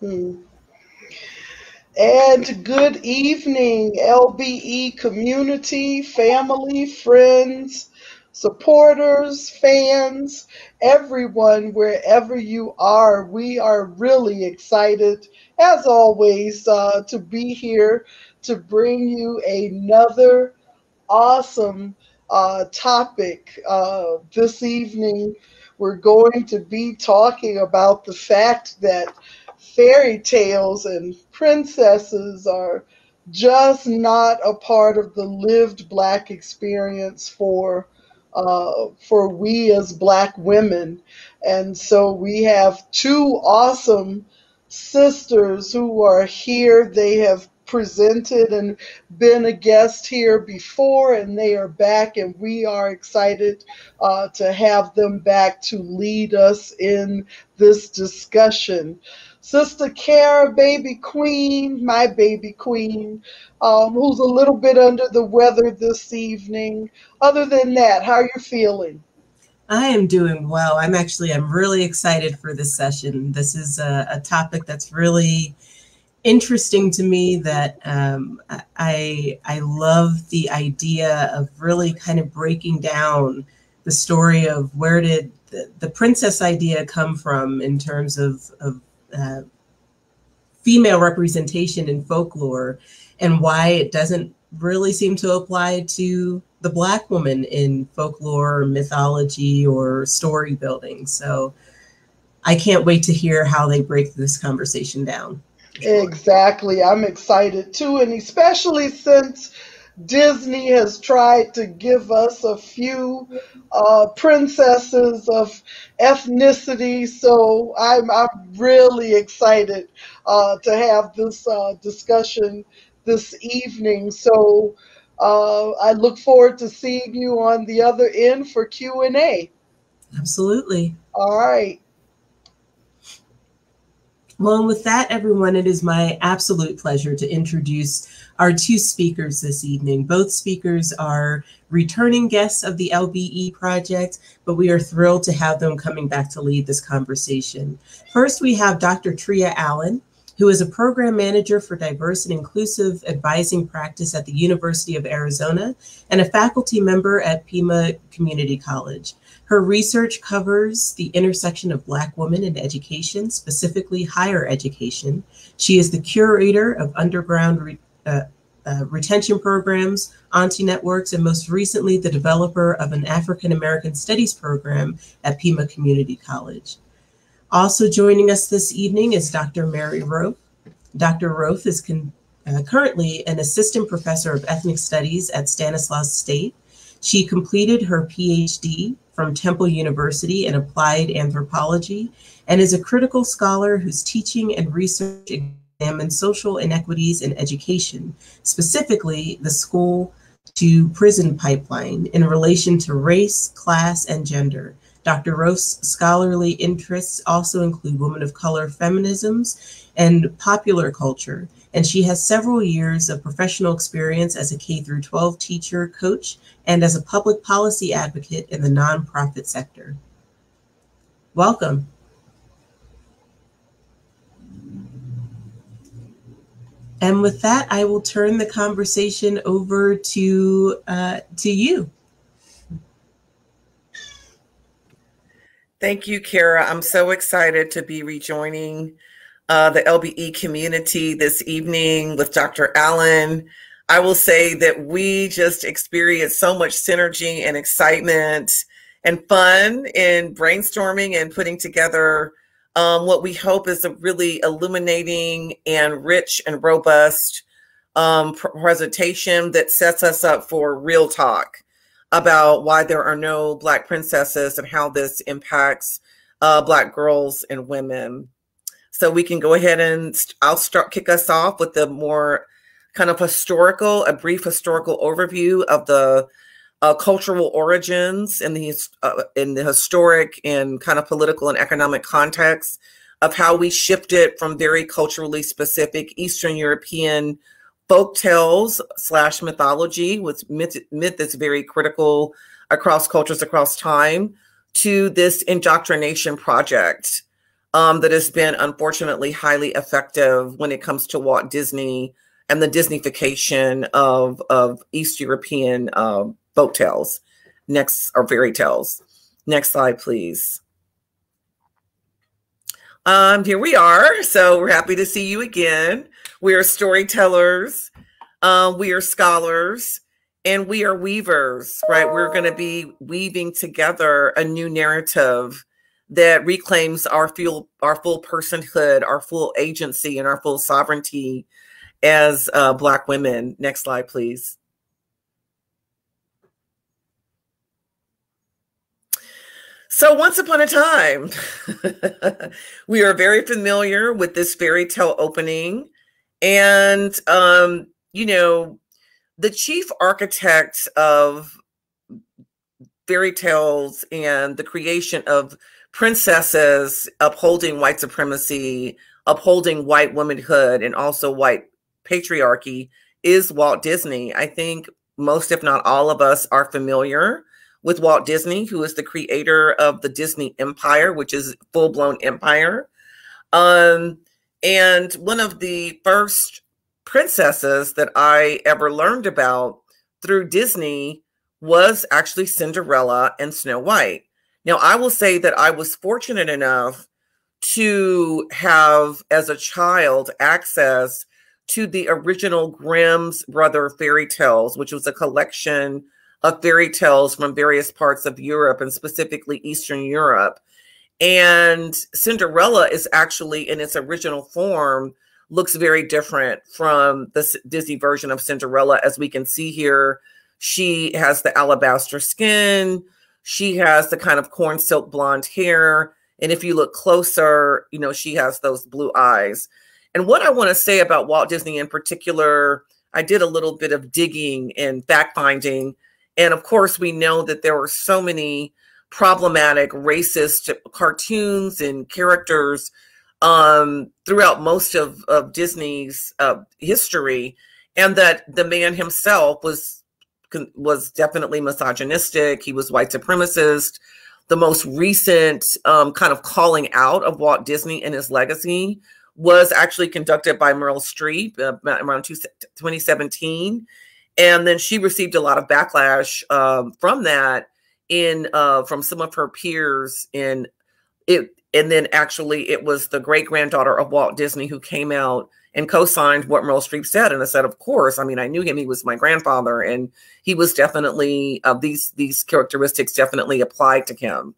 Hmm. And good evening, LBE community, family, friends, supporters, fans, everyone, wherever you are. We are really excited, as always, to be here to bring you another awesome topic. This evening, we're going to be talking about the fact that fairy tales and princesses are just not a part of the lived Black experience for we as Black women. And so we have two awesome sisters who are here. They have presented and been a guest here before, and they are back, and we are excited to have them back to lead us in this discussion. Sister Khara, baby queen, my baby queen, who's a little bit under the weather this evening. Other than that, how are you feeling? I am doing well. I'm really excited for this session. This is a topic that's really interesting to me, that I love the idea of really kind of breaking down the story of where did the princess idea come from in terms of female representation in folklore, and why it doesn't really seem to apply to the Black woman in folklore or mythology or story building. So I can't wait to hear how they break this conversation down. Exactly. I'm excited too, and especially since Disney has tried to give us a few princesses of ethnicity. So I'm really excited to have this discussion this evening. So I look forward to seeing you on the other end for Q&A. Absolutely. All right. Well, and with that, everyone, it is my absolute pleasure to introduce our two speakers this evening. Both speakers are returning guests of the LBE project, but we are thrilled to have them coming back to lead this conversation. First, we have Dr. Treya Allen, who is a program manager for diverse and inclusive advising practice at the University of Arizona and a faculty member at Pima Community College. Her research covers the intersection of Black women in education, specifically higher education. She is the curator of underground retention programs, Auntie Networks, and most recently the developer of an African American Studies program at Pima Community College. Also joining us this evening is Dr. Mary Roaf. Dr. Roaf is currently an assistant professor of ethnic studies at Stanislaus State. She completed her PhD from Temple University in applied anthropology and is a critical scholar whose teaching and research examine social inequities in education, specifically the school to prison pipeline in relation to race, class, and gender. Dr. Roaf's scholarly interests also include women of color feminisms and popular culture, and she has several years of professional experience as a K-12 teacher, coach, and as a public policy advocate in the nonprofit sector. Welcome. And with that, I will turn the conversation over to you. Thank you, Khara. I'm so excited to be rejoining the LBE community this evening with Dr. Allen. I will say that we just experienced so much synergy and excitement and fun in brainstorming and putting together what we hope is a really illuminating and rich and robust presentation that sets us up for real talk about why there are no Black princesses and how this impacts Black girls and women. So we can go ahead and I'll kick us off with the more kind of a brief historical overview of the cultural origins in the historic and kind of political and economic context of how we shifted from very culturally specific Eastern European folk tales / mythology, with myth is very critical across cultures, across time, to this indoctrination project that has been unfortunately highly effective when it comes to Walt Disney and the Disneyfication of East European folk tales, or fairy tales. Next slide, please. Here we are. So we're happy to see you again. We are storytellers, we are scholars, and we are weavers, right? We're going to be weaving together a new narrative that reclaims our full personhood, our full agency, and our full sovereignty as Black women. Next slide, please. So once upon a time, we are very familiar with this fairy tale opening. And, you know, the chief architect of fairy tales and the creation of princesses upholding white supremacy, upholding white womanhood, and also white patriarchy is Walt Disney. I think most, if not all of us, are familiar with Walt Disney, who is the creator of the Disney Empire, which is full-blown empire. And one of the first princesses that I ever learned about through Disney was actually Cinderella and Snow White. Now, I will say that I was fortunate enough to have, as a child, access to the original Grimm's Brother fairy tales, which was a collection of fairy tales from various parts of Europe, and specifically Eastern Europe. And Cinderella is actually, in its original form, looks very different from the Disney version of Cinderella. As we can see here, she has the alabaster skin. She has the kind of corn silk blonde hair. And if you look closer, you know, she has those blue eyes. And what I want to say about Walt Disney in particular, I did a little bit of digging and fact finding. And of course, we know that there were so many problematic racist cartoons and characters throughout most of Disney's history, and that the man himself was definitely misogynistic. He was white supremacist. The most recent kind of calling out of Walt Disney and his legacy was actually conducted by Meryl Streep around 2017. And then she received a lot of backlash from that from some of her peers in it. And then actually it was the great granddaughter of Walt Disney who came out and co-signed what Meryl Streep said. And I said, of course, I mean, I knew him. He was my grandfather, and he was definitely, these characteristics definitely applied to him.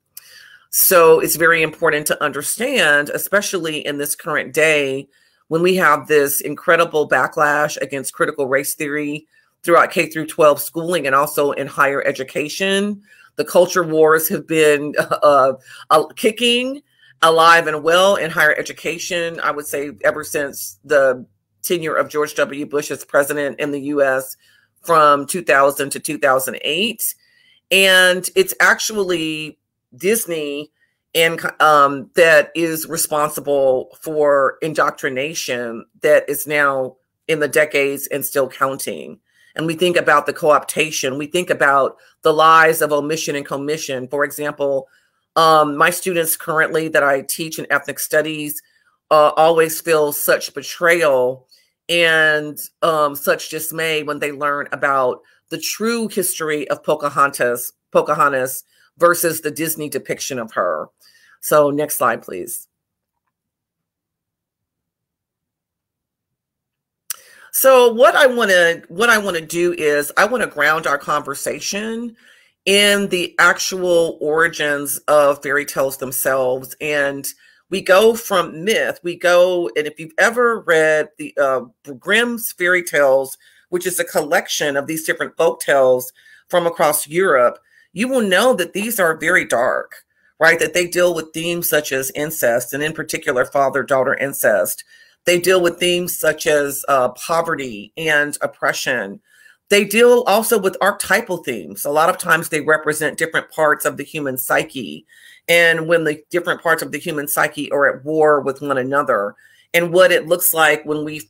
So it's very important to understand, especially in this current day, when we have this incredible backlash against critical race theory throughout K through 12 schooling and also in higher education. The culture wars have been kicking alive and well in higher education, I would say, ever since the tenure of George W. Bush as president in the US from 2000 to 2008. And it's actually Disney and that is responsible for indoctrination that is now in the decades and still counting. And we think about the co-optation. We think about the lies of omission and commission. For example, my students currently that I teach in ethnic studies always feel such betrayal and such dismay when they learn about the true history of Pocahontas versus the Disney depiction of her. So next slide, please. So what I want to do is I want to ground our conversation in the actual origins of fairy tales themselves. And we go from myth, and if you've ever read the Grimm's fairy tales, which is a collection of these different folk tales from across Europe, you will know that these are very dark, right? That they deal with themes such as incest, and in particular, father-daughter incest. They deal with themes such as poverty and oppression. They deal also with archetypal themes. A lot of times they represent different parts of the human psyche, and when the different parts of the human psyche are at war with one another, and what it looks like when we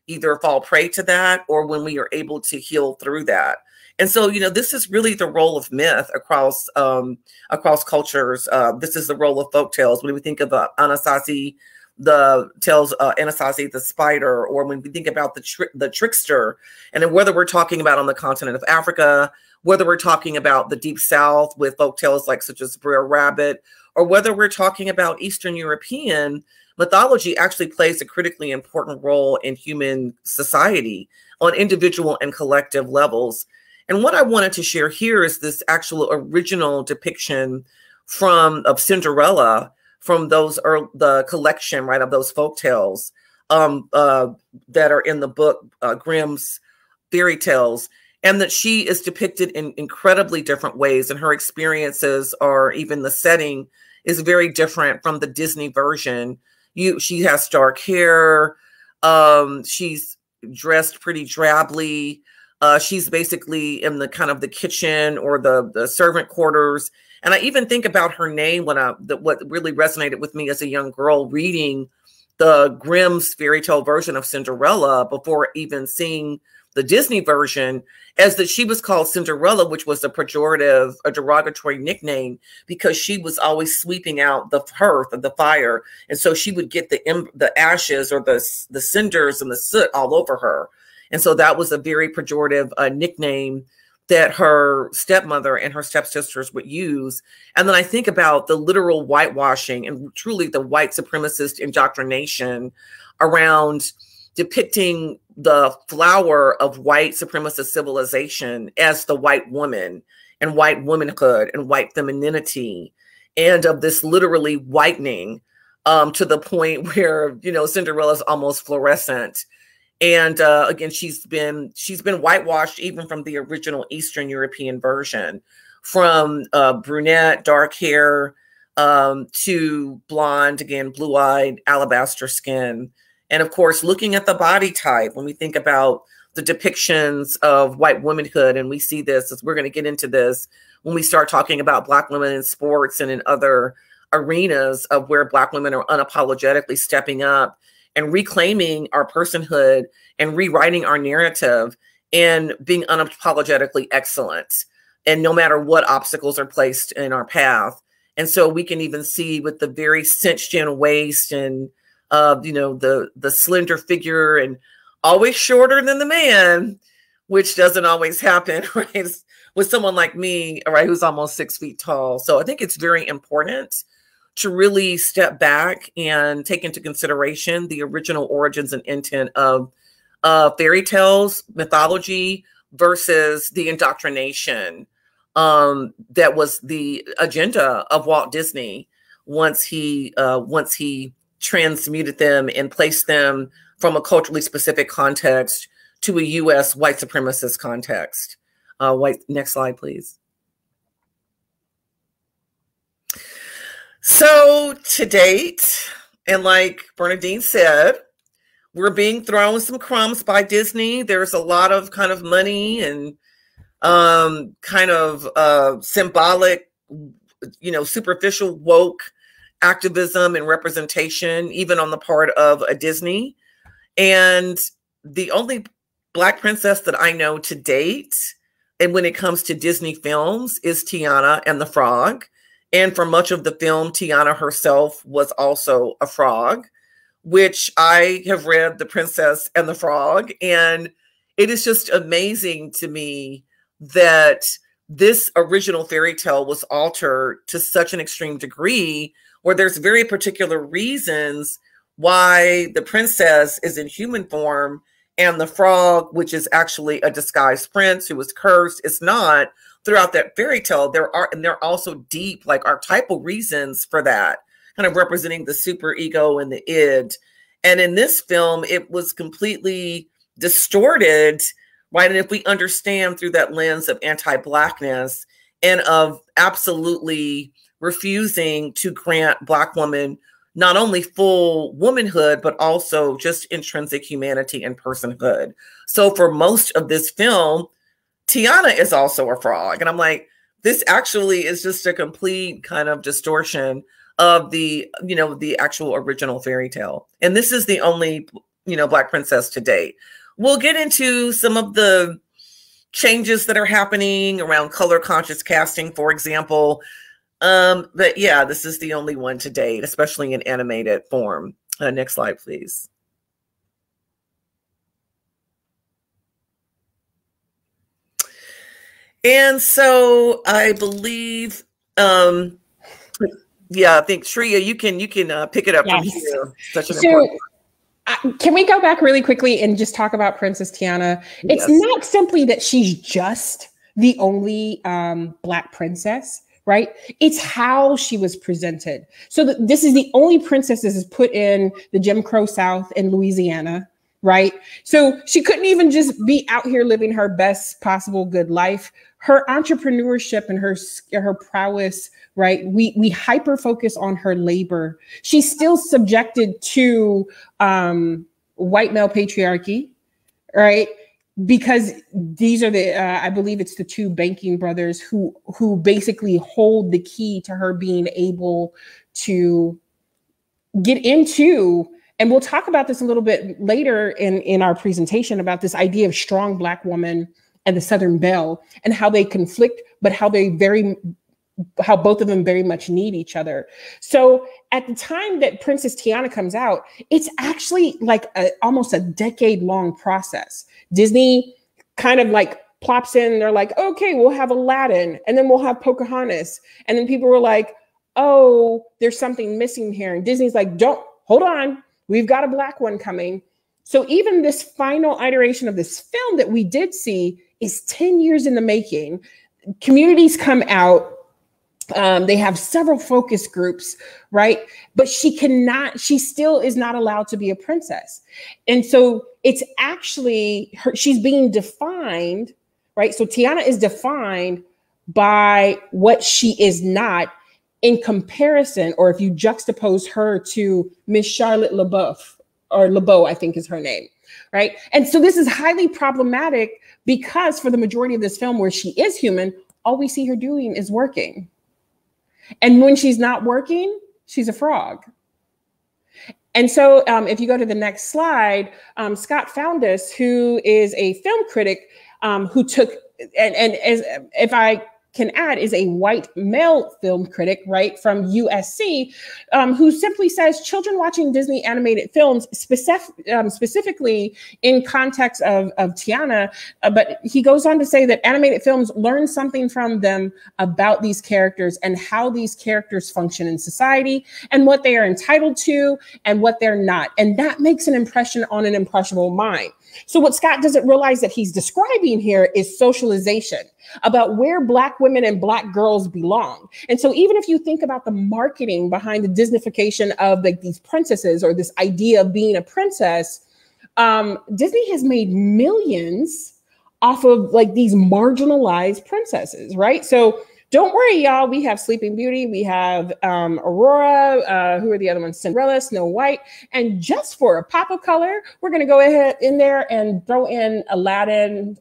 either fall prey to that, or when we are able to heal through that. And so, this is really the role of myth across cultures. This is the role of folk tales. When we think of Anasazi, the tales, Anasazi the spider, or when we think about the trickster, and then whether we're talking about on the continent of Africa, whether we're talking about the Deep South with folk tales like such as Brer Rabbit, or whether we're talking about Eastern European, mythology actually plays a critically important role in human society on individual and collective levels. And what I wanted to share here is this actual original depiction of Cinderella from the collection, right, of those folk tales that are in the book Grimm's fairy tales, and that she is depicted in incredibly different ways, and her experiences, or even the setting, is very different from the Disney version. She has dark hair. She's dressed pretty drably. She's basically in the kind of the kitchen or the servant quarters. And I even think about her name what really resonated with me as a young girl reading the Grimm's fairy tale version of Cinderella before even seeing the Disney version, as that she was called Cinderella, which was a pejorative, a derogatory nickname, because she was always sweeping out the hearth of the fire. And so she would get the ashes or the cinders and the soot all over her. And so that was a very pejorative nickname that her stepmother and her stepsisters would use. And then I think about the literal whitewashing and truly the white supremacist indoctrination around depicting the flower of white supremacist civilization as the white woman and white womanhood and white femininity, and of this literally whitening to the point where, Cinderella's almost fluorescent. And again, she's been whitewashed even from the original Eastern European version, from brunette, dark hair, to blonde, again, blue-eyed, alabaster skin. And of course, looking at the body type, when we think about the depictions of white womanhood, and we see this, as we're going to get into this, when we start talking about Black women in sports and in other arenas of where Black women are unapologetically stepping up and reclaiming our personhood and rewriting our narrative and being unapologetically excellent. And no matter what obstacles are placed in our path. And so we can even see with the very cinched in waist and the slender figure, and always shorter than the man, which doesn't always happen, right? With someone like me, right, who's almost 6 feet tall. So I think it's very important to really step back and take into consideration the original origins and intent of fairy tales, mythology, versus the indoctrination that was the agenda of Walt Disney once he transmuted them and placed them from a specific context to a U.S. white supremacist context. Next slide, please. So to date, and like Bernadine said, we're being thrown some crumbs by Disney. There's a lot of kind of money and symbolic, superficial woke activism and representation, even on the part of a Disney. And the only Black princess that I know to date, and when it comes to Disney films, is Tiana and the Frog. And for much of the film, Tiana herself was also a frog, which I have read The Princess and the Frog. And it is just amazing to me that this original fairy tale was altered to such an extreme degree, where there's very particular reasons why the princess is in human form and the frog, which is actually a disguised prince who was cursed, is not. Throughout that fairy tale, there are also deep, like, archetypal reasons for that, kind of representing the super ego and the id. And in this film, it was completely distorted, right? And if we understand through that lens of anti-Blackness and of absolutely refusing to grant Black women not only full womanhood, but also just intrinsic humanity and personhood. So for most of this film, Tiana is also a frog. And I'm like, this actually is just a complete kind of distortion of the actual original fairy tale. And this is the only, Black princess to date. We'll get into some of the changes that are happening around color conscious casting, for example. But yeah, this is the only one to date, especially in animated form. Next slide, please. And so I believe, yeah, I think Treya, you can pick it up from here. Such an important. Can we go back really quickly and just talk about Princess Tiana? It's not simply that she's just the only Black princess, right? It's how she was presented. So this is the only princess that is put in the Jim Crow South in Louisiana, right? So she couldn't even just be out here living her best possible good life. Her entrepreneurship and her prowess, right? We hyper focus on her labor. She's still subjected to white male patriarchy, right? Because these are the I believe it's the two banking brothers who basically hold the key to her being able to get into. And we'll talk about this a little bit later in our presentation about this idea of strong Black woman and the Southern Belle and how they conflict, but how both of them very much need each other. So at the time that Princess Tiana comes out, it's actually like almost a decade-long process. Disney kind of like plops in, they're like, okay, we'll have Aladdin, and then we'll have Pocahontas. And then people were like, oh, there's something missing here. And Disney's like, hold on, we've got a Black one coming. So even this final iteration of this film that we did see is 10 years in the making. Communities come out. They have several focus groups, right? But she still is not allowed to be a princess. And so it's actually she's being defined, right? So Tiana is defined by what she is not in comparison, or if you juxtapose her to Miss Charlotte LeBeau, I think is her name, right? And so this is highly problematic because for the majority of this film where she is human, all we see her doing is working. And when she's not working, she's a frog. And so if you go to the next slide, Scott Foundas, who is a film critic who took, and as if I can add, is a white male film critic, right, from USC, who simply says children watching Disney animated films, specifically in context of Tiana, but he goes on to say that animated films learn something from them about these characters and how these characters function in society and what they are entitled to and what they're not. And that makes an impression on an impressionable mind. So what Scott doesn't realize that he's describing here is socialization, about where Black women and Black girls belong. And so even if you think about the marketing behind the Disneyfication of like these princesses or this idea of being a princess, Disney has made millions off of like these marginalized princesses, right? So don't worry, y'all. We have Sleeping Beauty. We have Aurora. Who are the other ones? Cinderella, Snow White. And just for a pop of color, we're going to go ahead in there and throw in Aladdin,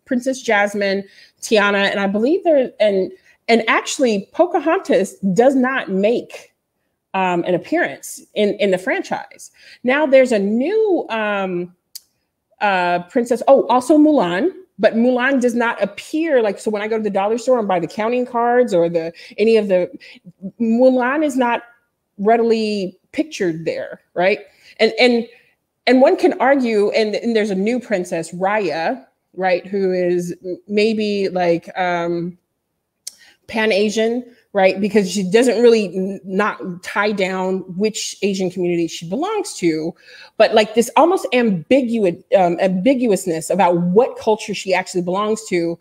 Princess Jasmine, Tiana. And I believe and actually Pocahontas does not make an appearance in the franchise. Now there's a new princess. Oh, also Mulan. But Mulan does not appear like, so when I go to the dollar store and buy the counting cards or Mulan is not readily pictured there, right? And one can argue, and there's a new princess, Raya, right, who is maybe like Pan-Asian, right? Because she doesn't really not tie down which Asian community she belongs to, but like this almost ambiguousness about what culture she actually belongs to.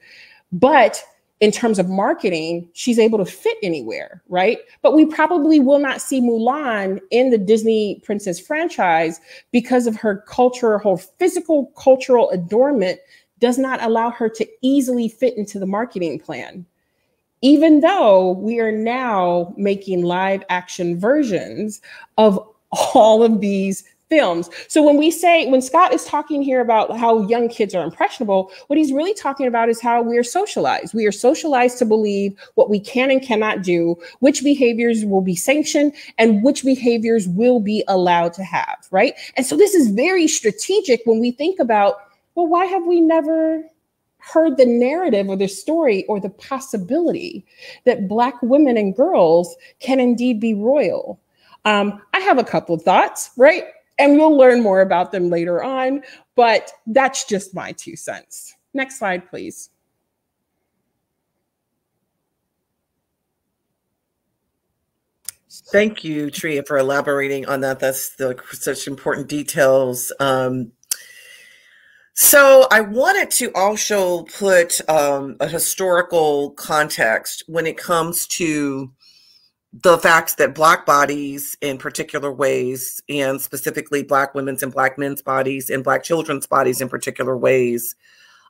But in terms of marketing, she's able to fit anywhere, right? But we probably will not see Mulan in the Disney princess franchise because of her culture, her physical cultural adornment does not allow her to easily fit into the marketing plan. Even though we are now making live action versions of all of these films. So when Scott is talking here about how young kids are impressionable, what he's really talking about is how we are socialized. We are socialized to believe what we can and cannot do, which behaviors will be sanctioned, and which behaviors will be allowed to have, right? And so this is very strategic when we think about, well, why have we never heard the narrative or the story or the possibility that Black women and girls can indeed be royal. I have a couple of thoughts, right? And we'll learn more about them later on, but that's just my 2 cents. Next slide, please. Thank you, Treya, for elaborating on that. That's such important details. So I wanted to also put a historical context when it comes to the fact that Black bodies in particular ways, and specifically Black women's and Black men's bodies and Black children's bodies in particular ways,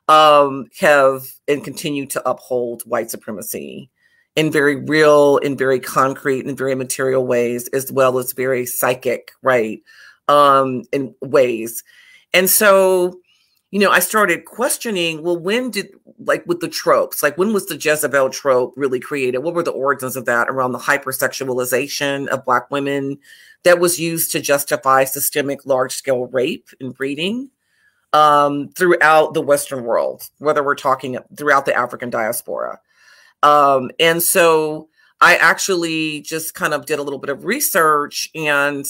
have and continue to uphold white supremacy in very real, in very concrete, and very material ways, as well as very psychic, right, in ways. And so, you know, I started questioning, well, when did, like with the tropes, like when was the Jezebel trope really created? What were the origins of that around the hypersexualization of Black women that was used to justify systemic large-scale rape and breeding throughout the Western world, whether we're talking throughout the African diaspora? And so I actually just kind of did a little bit of research, and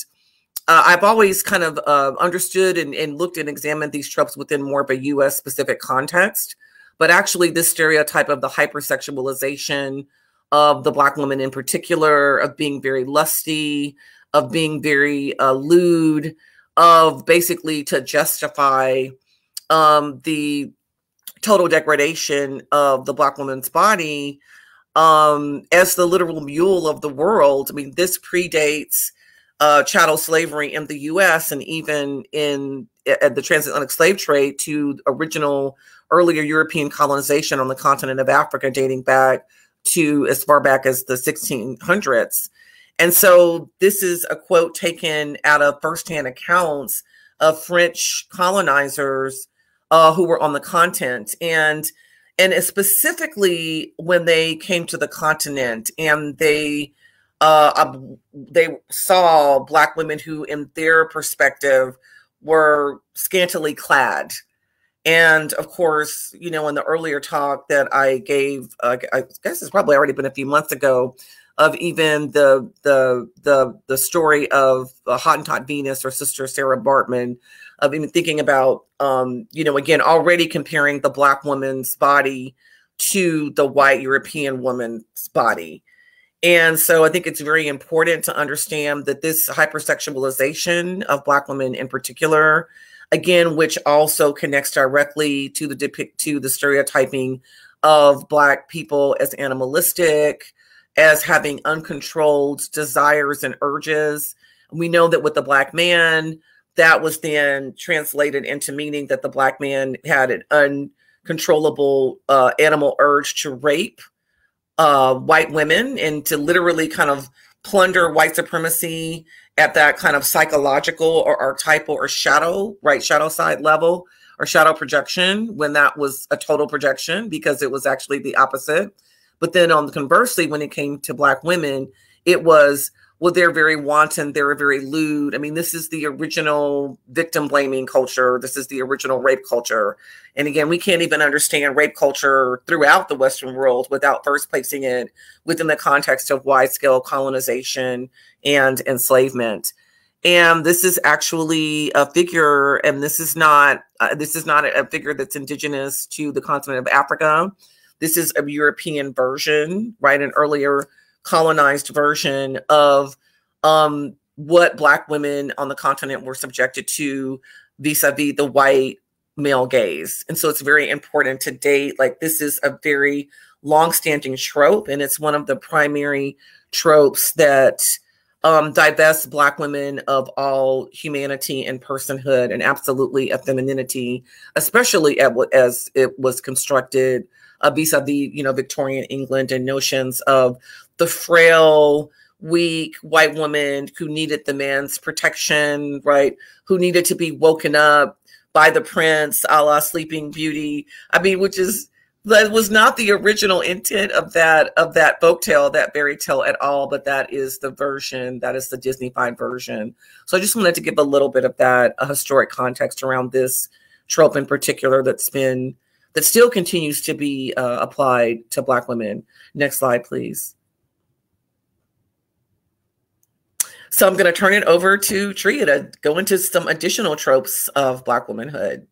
I've always kind of understood and looked and examined these tropes within more of a US specific context. But actually this stereotype of the hypersexualization of the Black woman in particular, of being very lusty, of being very lewd, of basically to justify the total degradation of the Black woman's body as the literal mule of the world. I mean, this predates chattel slavery in the US and even in the transatlantic slave trade to original earlier European colonization on the continent of Africa, dating back to as far back as the 1600s. And so this is a quote taken out of firsthand accounts of French colonizers who were on the continent. And specifically when they came to the continent and they saw Black women who, in their perspective, were scantily clad. And of course, you know, in the earlier talk that I gave, I guess it's probably already been a few months ago, of even the story of Hottentot Venus or Sister Sarah Bartman, of even thinking about, you know, again, already comparing the Black woman's body to the white European woman's body. And so I think it's very important to understand that this hypersexualization of Black women in particular, again, which also connects directly to the stereotyping of Black people as animalistic, as having uncontrolled desires and urges. We know that with the Black man, that was then translated into meaning that the Black man had an uncontrollable animal urge to rape white women and to literally kind of plunder white supremacy at that kind of psychological or archetypal or shadow, right, shadow side level or shadow projection, when that was a total projection because it was actually the opposite. But then on the conversely, when it came to Black women, it was, well, they're very wanton, they're very lewd. I mean, this is the original victim blaming culture. This is the original rape culture. And again, we can't even understand rape culture throughout the Western world without first placing it within the context of wide scale colonization and enslavement. And this is actually a figure, and this is not a figure that's indigenous to the continent of Africa. This is a European version, right? An earlier colonized version of what Black women on the continent were subjected to vis-a-vis the white male gaze. And so it's very important to date, like this is a very long-standing trope, and it's one of the primary tropes that divests Black women of all humanity and personhood and absolutely of femininity, especially as it was constructed vis-a-vis, you know, Victorian England and notions of the frail, weak white woman who needed the man's protection, right? Who needed to be woken up by the prince, a la Sleeping Beauty. I mean, that was not the original intent of that folktale, that fairy tale at all, but that is the version, that is the Disney-fied version. So I just wanted to give a little bit of that historic context around this trope in particular that's been that still continues to be applied to Black women. Next slide, please. So I'm going to turn it over to Treya to go into some additional tropes of Black womanhood.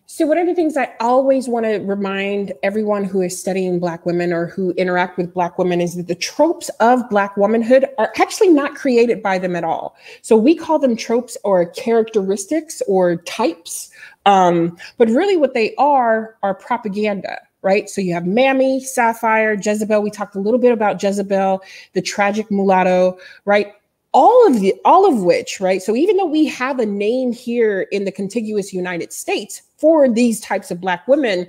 So one of the things I always want to remind everyone who is studying Black women or who interact with Black women is that the tropes of Black womanhood are actually not created by them at all. So we call them tropes or characteristics or types, but really what they are propaganda, right? So you have Mammy, Sapphire, Jezebel. We talked a little bit about Jezebel, the tragic mulatto, right? All of which, right? So even though we have a name here in the contiguous United States for these types of Black women,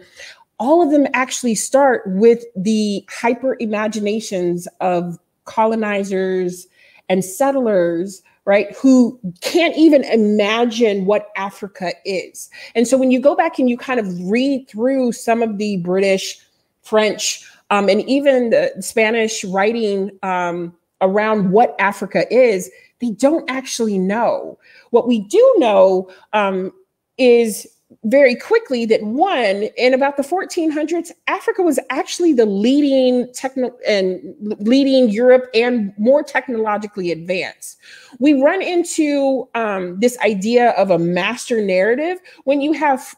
all of them actually start with the hyper imaginations of colonizers and settlers, right? Who can't even imagine what Africa is. And so when you go back and you kind of read through some of the British, French, and even the Spanish writing, around what Africa is, they don't actually know. What we do know is very quickly that one, in about the 1400s, Africa was actually the leading Europe and more technologically advanced. We run into this idea of a master narrative when you have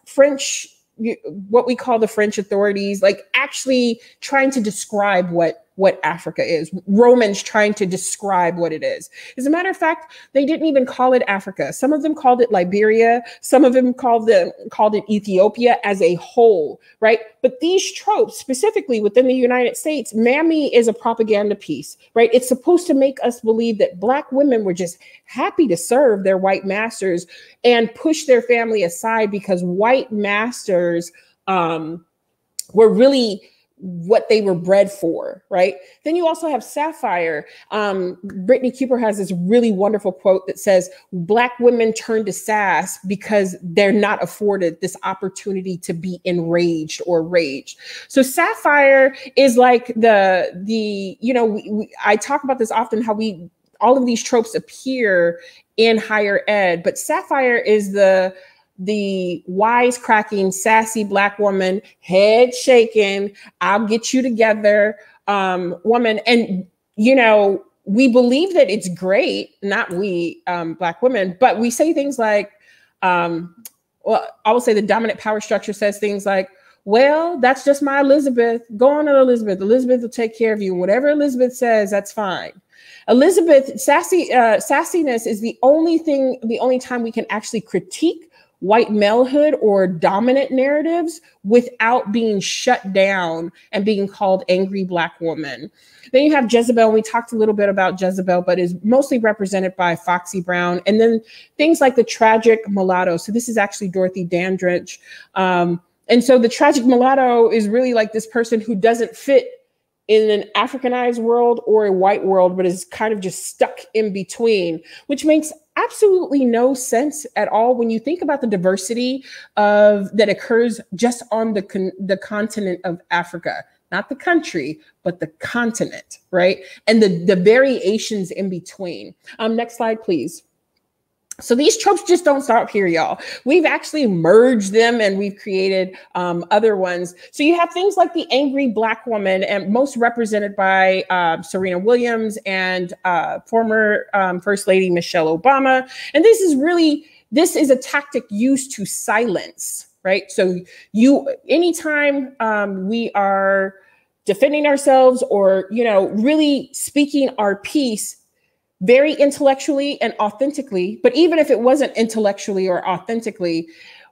what we call the French authorities, like actually trying to describe what Africa is. Romans trying to describe what it is. As a matter of fact, they didn't even call it Africa. Some of them called it Liberia. Some of them called it Ethiopia as a whole, right? But these tropes, specifically within the United States, Mammy is a propaganda piece, right? It's supposed to make us believe that Black women were just happy to serve their white masters and push their family aside because white masters were really what they were bred for, right? Then you also have Sapphire. Brittany Cooper has this really wonderful quote that says, Black women turn to sass because they're not afforded this opportunity to be enraged or raged. So Sapphire is like I talk about this often, how all of these tropes appear in higher ed, but Sapphire is the wisecracking, sassy Black woman, head shaking, I'll get you together woman. And, we believe that it's great, not we Black women, but we say things like, I will say the dominant power structure says things like, well, that's just my Elizabeth. Go on to Elizabeth. Elizabeth will take care of you. Whatever Elizabeth says, that's fine. Elizabeth, sassiness is the only time we can actually critique white malehood or dominant narratives without being shut down and being called angry Black woman. Then you have Jezebel, and we talked a little bit about Jezebel, but is mostly represented by Foxy Brown. And then things like the tragic mulatto. So this is actually Dorothy Dandridge. And so the tragic mulatto is really like this person who doesn't fit in an Africanized world or a white world, but is kind of just stuck in between, which makes absolutely no sense at all when you think about the diversity that occurs just on the continent of Africa, not the country, but the continent, right? And the variations in between. Next slide, please. So these tropes just don't stop here, y'all. We've actually merged them and we've created other ones. So you have things like the angry Black woman, and most represented by Serena Williams and former First Lady Michelle Obama. And this is a tactic used to silence, right? So anytime we are defending ourselves or, really speaking our piece, very intellectually and authentically, but even if it wasn't intellectually or authentically,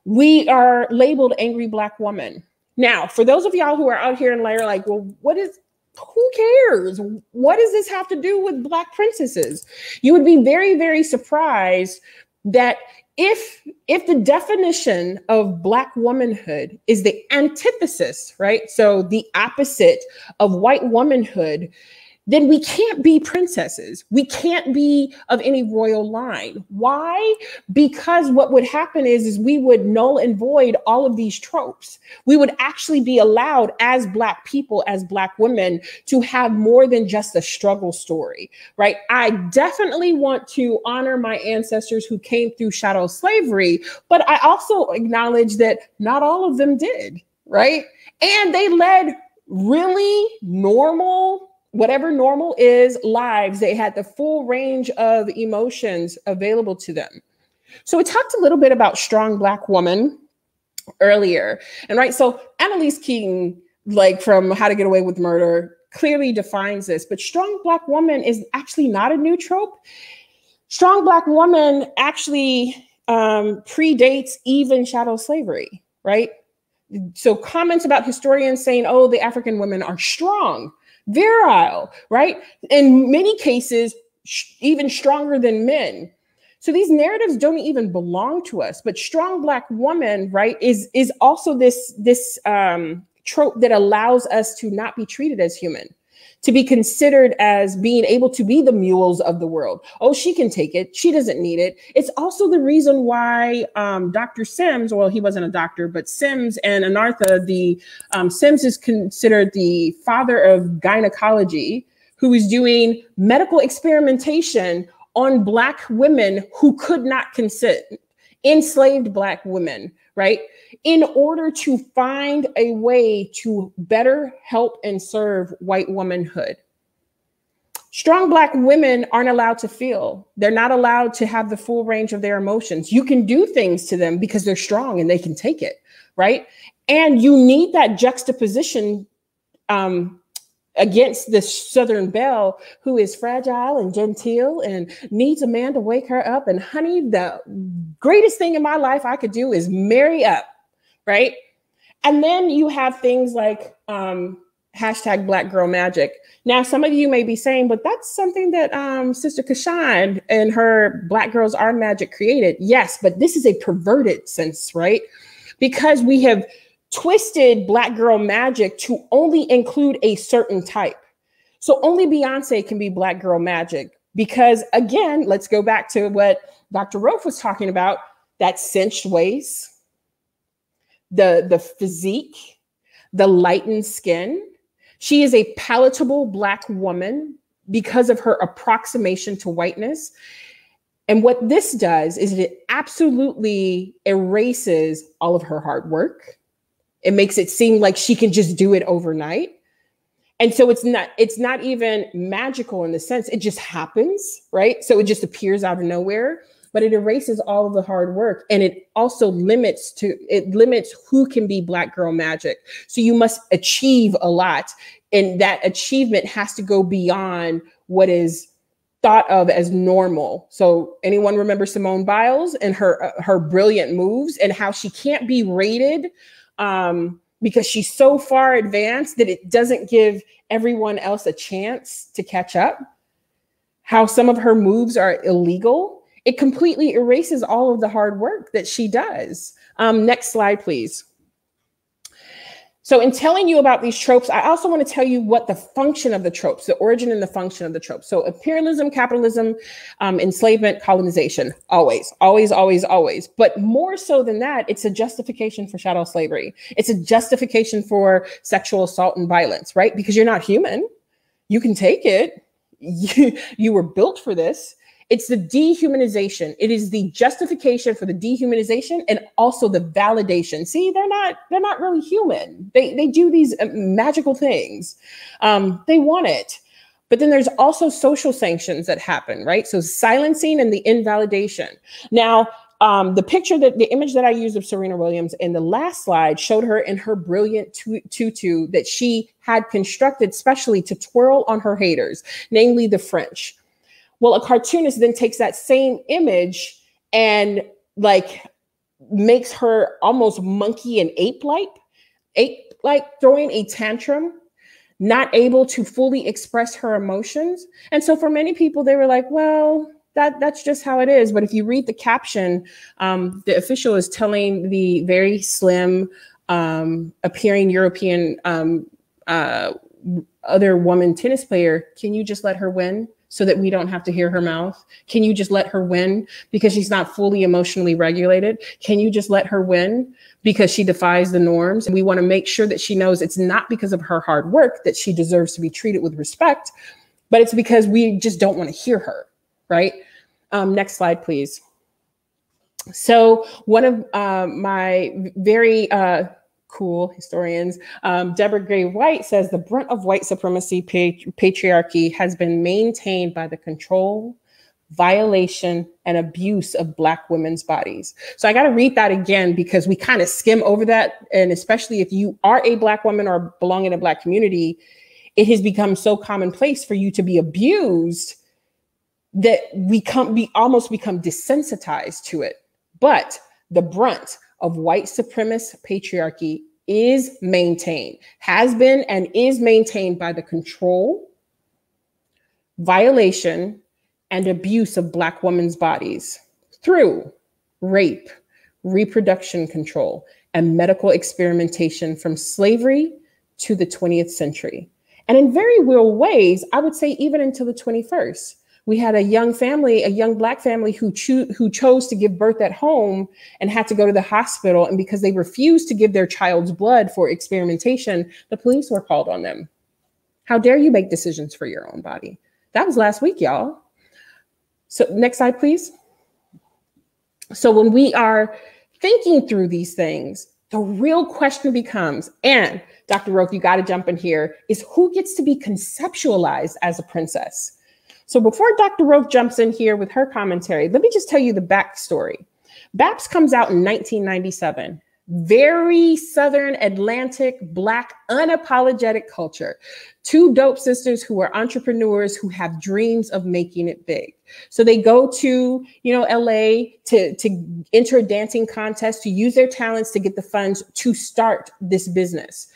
we are labeled angry Black woman. Now, for those of y'all who are out here and are like, well, who cares? What does this have to do with Black princesses? You would be very, very surprised that if the definition of Black womanhood is the antithesis, right? So the opposite of white womanhood, then we can't be princesses. We can't be of any royal line. Why? Because what would happen is we would null and void all of these tropes. We would actually be allowed as Black people, as Black women, to have more than just a struggle story, right? I definitely want to honor my ancestors who came through chattel slavery, but I also acknowledge that not all of them did, right? And they led really normal, whatever normal is, lives. They had the full range of emotions available to them. So we talked a little bit about strong Black woman earlier. And right, so Annalise Keating, like from How to Get Away with Murder, clearly defines this, but strong Black woman is actually not a new trope. Strong Black woman actually predates even chattel slavery, right? So comments about historians saying, oh, the African women are strong, virile, right? In many cases, even stronger than men. So these narratives don't even belong to us. But strong Black woman, right, is also this trope that allows us to not be treated as human, to be considered as being able to be the mules of the world. Oh, she can take it. She doesn't need it. It's also the reason why Dr. Sims, well, he wasn't a doctor, but Sims and Anartha, Sims is considered the father of gynecology, who is doing medical experimentation on Black women who could not consent, enslaved Black women, right? In order to find a way to better help and serve white womanhood. Strong Black women aren't allowed to feel. They're not allowed to have the full range of their emotions. You can do things to them because they're strong and they can take it, right? And you need that juxtaposition against the Southern belle who is fragile and genteel and needs a man to wake her up. And honey, the greatest thing in my life I could do is marry up, right? And then you have things like hashtag Black Girl Magic. Now, some of you may be saying, but that's something that Sister Kashan and her Black Girls Are Magic created. Yes, but this is a perverted sense, right? Because we have twisted Black girl magic to only include a certain type. So only Beyonce can be Black girl magic because, again, let's go back to what Dr. Roaf was talking about, that cinched waist, the physique, the lightened skin. She is a palatable Black woman because of her approximation to whiteness. And what this does is it absolutely erases all of her hard work. It makes it seem like she can just do it overnight. And so it's not even magical in the sense, it just happens, right? So it just appears out of nowhere, but it erases all of the hard work. And it also limits who can be Black girl magic. So you must achieve a lot. And that achievement has to go beyond what is thought of as normal. So anyone remember Simone Biles and her brilliant moves and how she can't be rated because she's so far advanced that it doesn't give everyone else a chance to catch up. How some of her moves are illegal. It completely erases all of the hard work that she does. Next slide, please. So in telling you about these tropes, I also want to tell you what the function of the tropes, the origin and the function of the tropes. So imperialism, capitalism, enslavement, colonization, always, always, always, always. But more so than that, it's a justification for chattel slavery. It's a justification for sexual assault and violence, right? Because you're not human. You can take it. You were built for this. It's the dehumanization. It is the justification for the dehumanization and also the validation. See, they're not really human. They do these magical things. They want it. But then there's also social sanctions that happen, right? So silencing and the invalidation. Now, the image that I used of Serena Williams in the last slide showed her in her brilliant tutu that she had constructed specially to twirl on her haters, namely the French. Well, a cartoonist then takes that same image and like makes her almost monkey and ape-like, throwing a tantrum, not able to fully express her emotions. And so for many people, they were like, well, that's just how it is. But if you read the caption, the official is telling the very slim appearing European other woman tennis player, can you just let her win so that we don't have to hear her mouth? Can you just let her win because she's not fully emotionally regulated? Can you just let her win because she defies the norms? And we want to make sure that she knows it's not because of her hard work that she deserves to be treated with respect, but it's because we just don't want to hear her, right? Next slide, please. So one of my very cool historians, Deborah Gray White, says the brunt of white supremacy patriarchy has been maintained by the control, violation, and abuse of Black women's bodies. So I got to read that again because we kind of skim over that. And especially if you are a Black woman or belong in a Black community, it has become so commonplace for you to be abused that we almost become desensitized to it. But the brunt of white supremacist patriarchy is maintained, has been and is maintained by the control, violation, and abuse of Black women's bodies through rape, reproduction control, and medical experimentation from slavery to the 20th century. And in very real ways, I would say even until the 21st. We had a young family, a young Black family who chose to give birth at home and had to go to the hospital. And because they refused to give their child's blood for experimentation, the police were called on them. How dare you make decisions for your own body? That was last week, y'all. So next slide, please. So when we are thinking through these things, the real question becomes, and Dr. Roaf, you got to jump in here, is who gets to be conceptualized as a princess? So before Dr. Roaf jumps in here with her commentary, let me just tell you the backstory. BAPS comes out in 1997. Very Southern Atlantic, Black, unapologetic culture. Two dope sisters who are entrepreneurs who have dreams of making it big. So they go to, LA to enter a dancing contest, to use their talents to get the funds to start this business.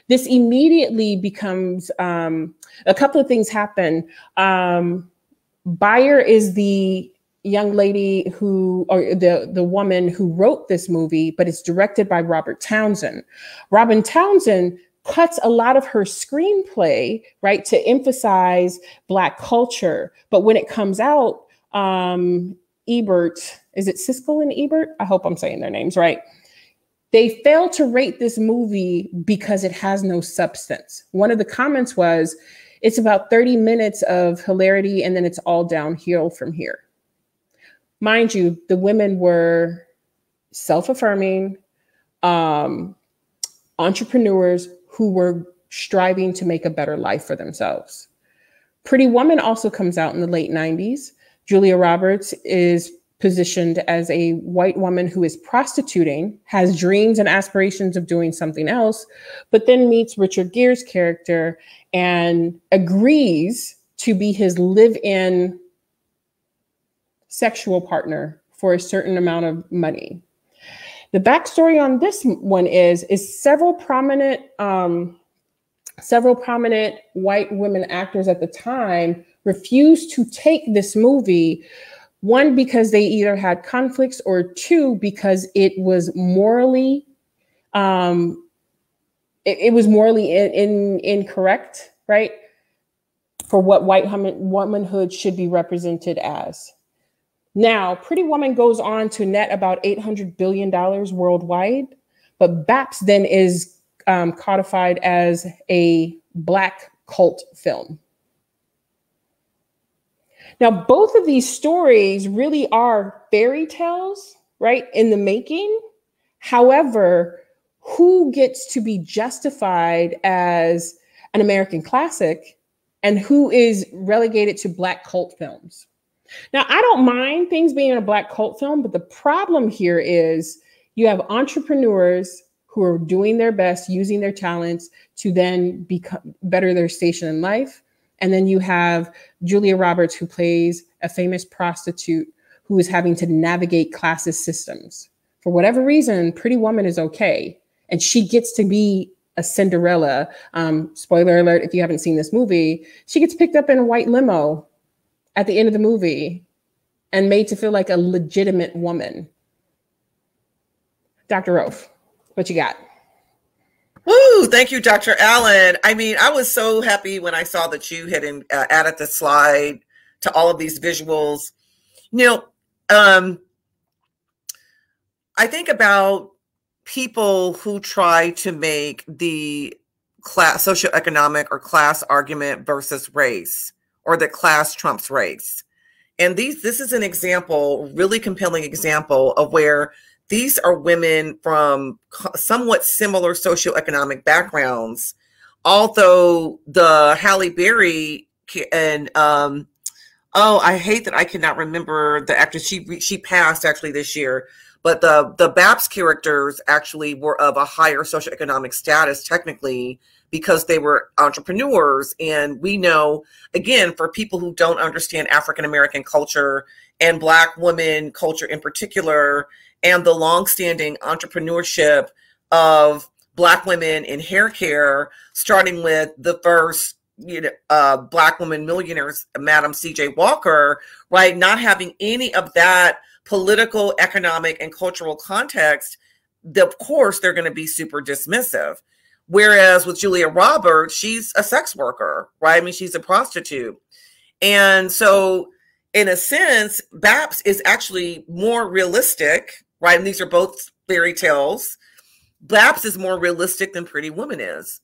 This immediately becomes, a couple of things happen. Bayer is the young lady or the woman who wrote this movie, but it's directed by Robert Townsend. Robin Townsend cuts a lot of her screenplay, right, to emphasize Black culture. But when it comes out, Ebert, is it Siskel and Ebert? I hope I'm saying their names right. They failed to rate this movie because it has no substance. One of the comments was, it's about 30 minutes of hilarity and then it's all downhill from here. Mind you, the women were self-affirming entrepreneurs who were striving to make a better life for themselves. Pretty Woman also comes out in the late 90s. Julia Roberts is positioned as a white woman who is prostituting, has dreams and aspirations of doing something else, but then meets Richard Gere's character and agrees to be his live-in sexual partner for a certain amount of money. The backstory on this one is several prominent white women actors at the time refused to take this movie. One, because they either had conflicts, or two, because it was morally, incorrect, right? For what white womanhood should be represented as. Now, Pretty Woman goes on to net about $800 billion worldwide, but BAPS then is codified as a Black cult film. Now, both of these stories really are fairy tales, right, in the making. However, who gets to be justified as an American classic and who is relegated to Black cult films? Now, I don't mind things being a Black cult film, but the problem here is you have entrepreneurs who are doing their best, using their talents to then better their station in life. And then you have Julia Roberts, who plays a famous prostitute who is having to navigate classist systems. For whatever reason, Pretty Woman is okay. And she gets to be a Cinderella. Spoiler alert, if you haven't seen this movie, she gets picked up in a white limo at the end of the movie and made to feel like a legitimate woman. Dr. Roaf, what you got? Woo! Thank you, Dr. Allen. I mean, I was so happy when I saw that you had added the slide to all of these visuals. You know, I think about people who try to make the class, socioeconomic or class argument versus race, or that class trumps race. And this is an example, really compelling example of where these are women from somewhat similar socioeconomic backgrounds, although the Halle Berry and oh, I hate that I cannot remember the actress. She passed actually this year, but the Babs characters actually were of a higher socioeconomic status technically because they were entrepreneurs. And we know, again, for people who don't understand African American culture and Black women culture in particular, and the longstanding entrepreneurship of Black women in hair care, starting with the first Black woman millionaires, Madam C.J. Walker, right? Not having any of that political, economic, and cultural context, of course, they're going to be super dismissive. Whereas with Julia Roberts, she's a sex worker, right? I mean, she's a prostitute. And so in a sense, Babs is actually more realistic, right? And these are both fairy tales. Babs is more realistic than Pretty Woman is,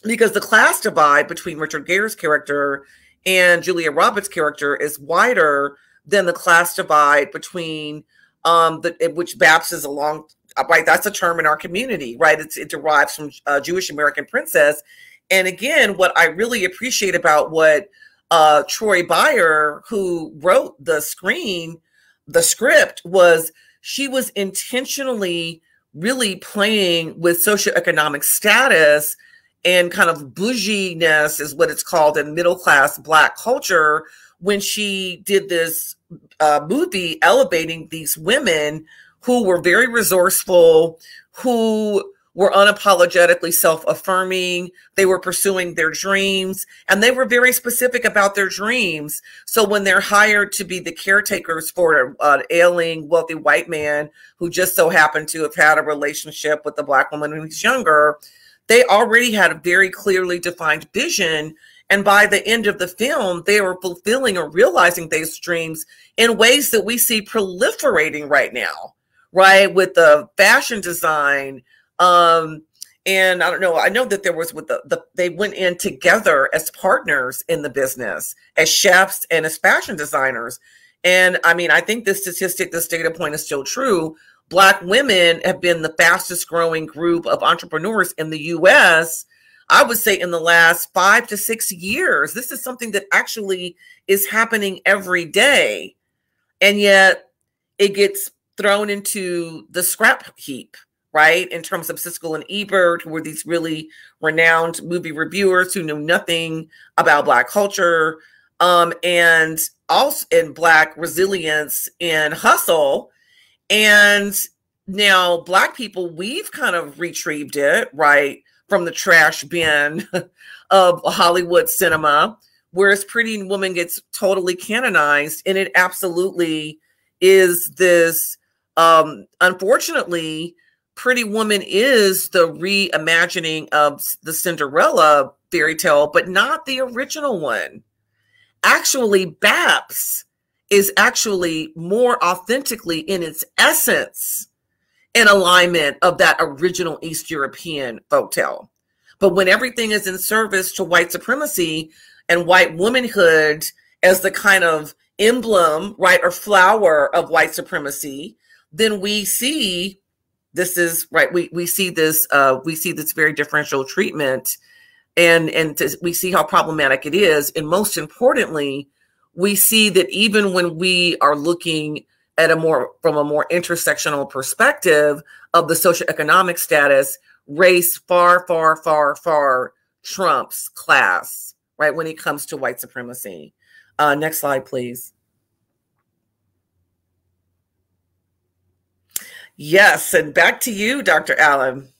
because the class divide between Richard Gere's character and Julia Roberts' character is wider than the class divide between which Babs is along, right? That's a term in our community, right? It derives from Jewish American princess. And again, what I really appreciate about what Troy Beyer, who wrote the script, was she was intentionally really playing with socioeconomic status and kind of bougie-ness is what it's called in middle-class Black culture when she did this movie elevating these women who were very resourceful, who were unapologetically self-affirming. They were pursuing their dreams, and they were very specific about their dreams. So when they're hired to be the caretakers for an ailing, wealthy white man who just so happened to have had a relationship with a Black woman when he was younger, they already had a very clearly defined vision. And by the end of the film, they were fulfilling or realizing those dreams in ways that we see proliferating right now, right? With the fashion design, and I don't know, I know that there was with they went in together as partners in the business, as chefs and as fashion designers. And I mean, I think this statistic, this data point is still true. Black women have been the fastest growing group of entrepreneurs in the US, I would say in the last 5 to 6 years. This is something that actually is happening every day. And yet it gets thrown into the scrap heap, right? In terms of Siskel and Ebert, who were these really renowned movie reviewers who knew nothing about Black culture, and also in Black resilience and hustle. And now Black people, we've kind of retrieved it, right, from the trash bin of Hollywood cinema, whereas Pretty Woman gets totally canonized. And it absolutely is this, unfortunately, Pretty Woman is the reimagining of the Cinderella fairy tale, but not the original one. Actually, Babs is actually more authentically in its essence in alignment of that original East European folktale. But when everything is in service to white supremacy and white womanhood as the kind of emblem, right, or flower of white supremacy, then we see this is right. We see this very differential treatment, and we see how problematic it is. And most importantly, we see that even when we are looking at from a more intersectional perspective of the socioeconomic status, race far trumps class, right, when it comes to white supremacy. Next slide, please. Yes, and back to you, Dr. Allen.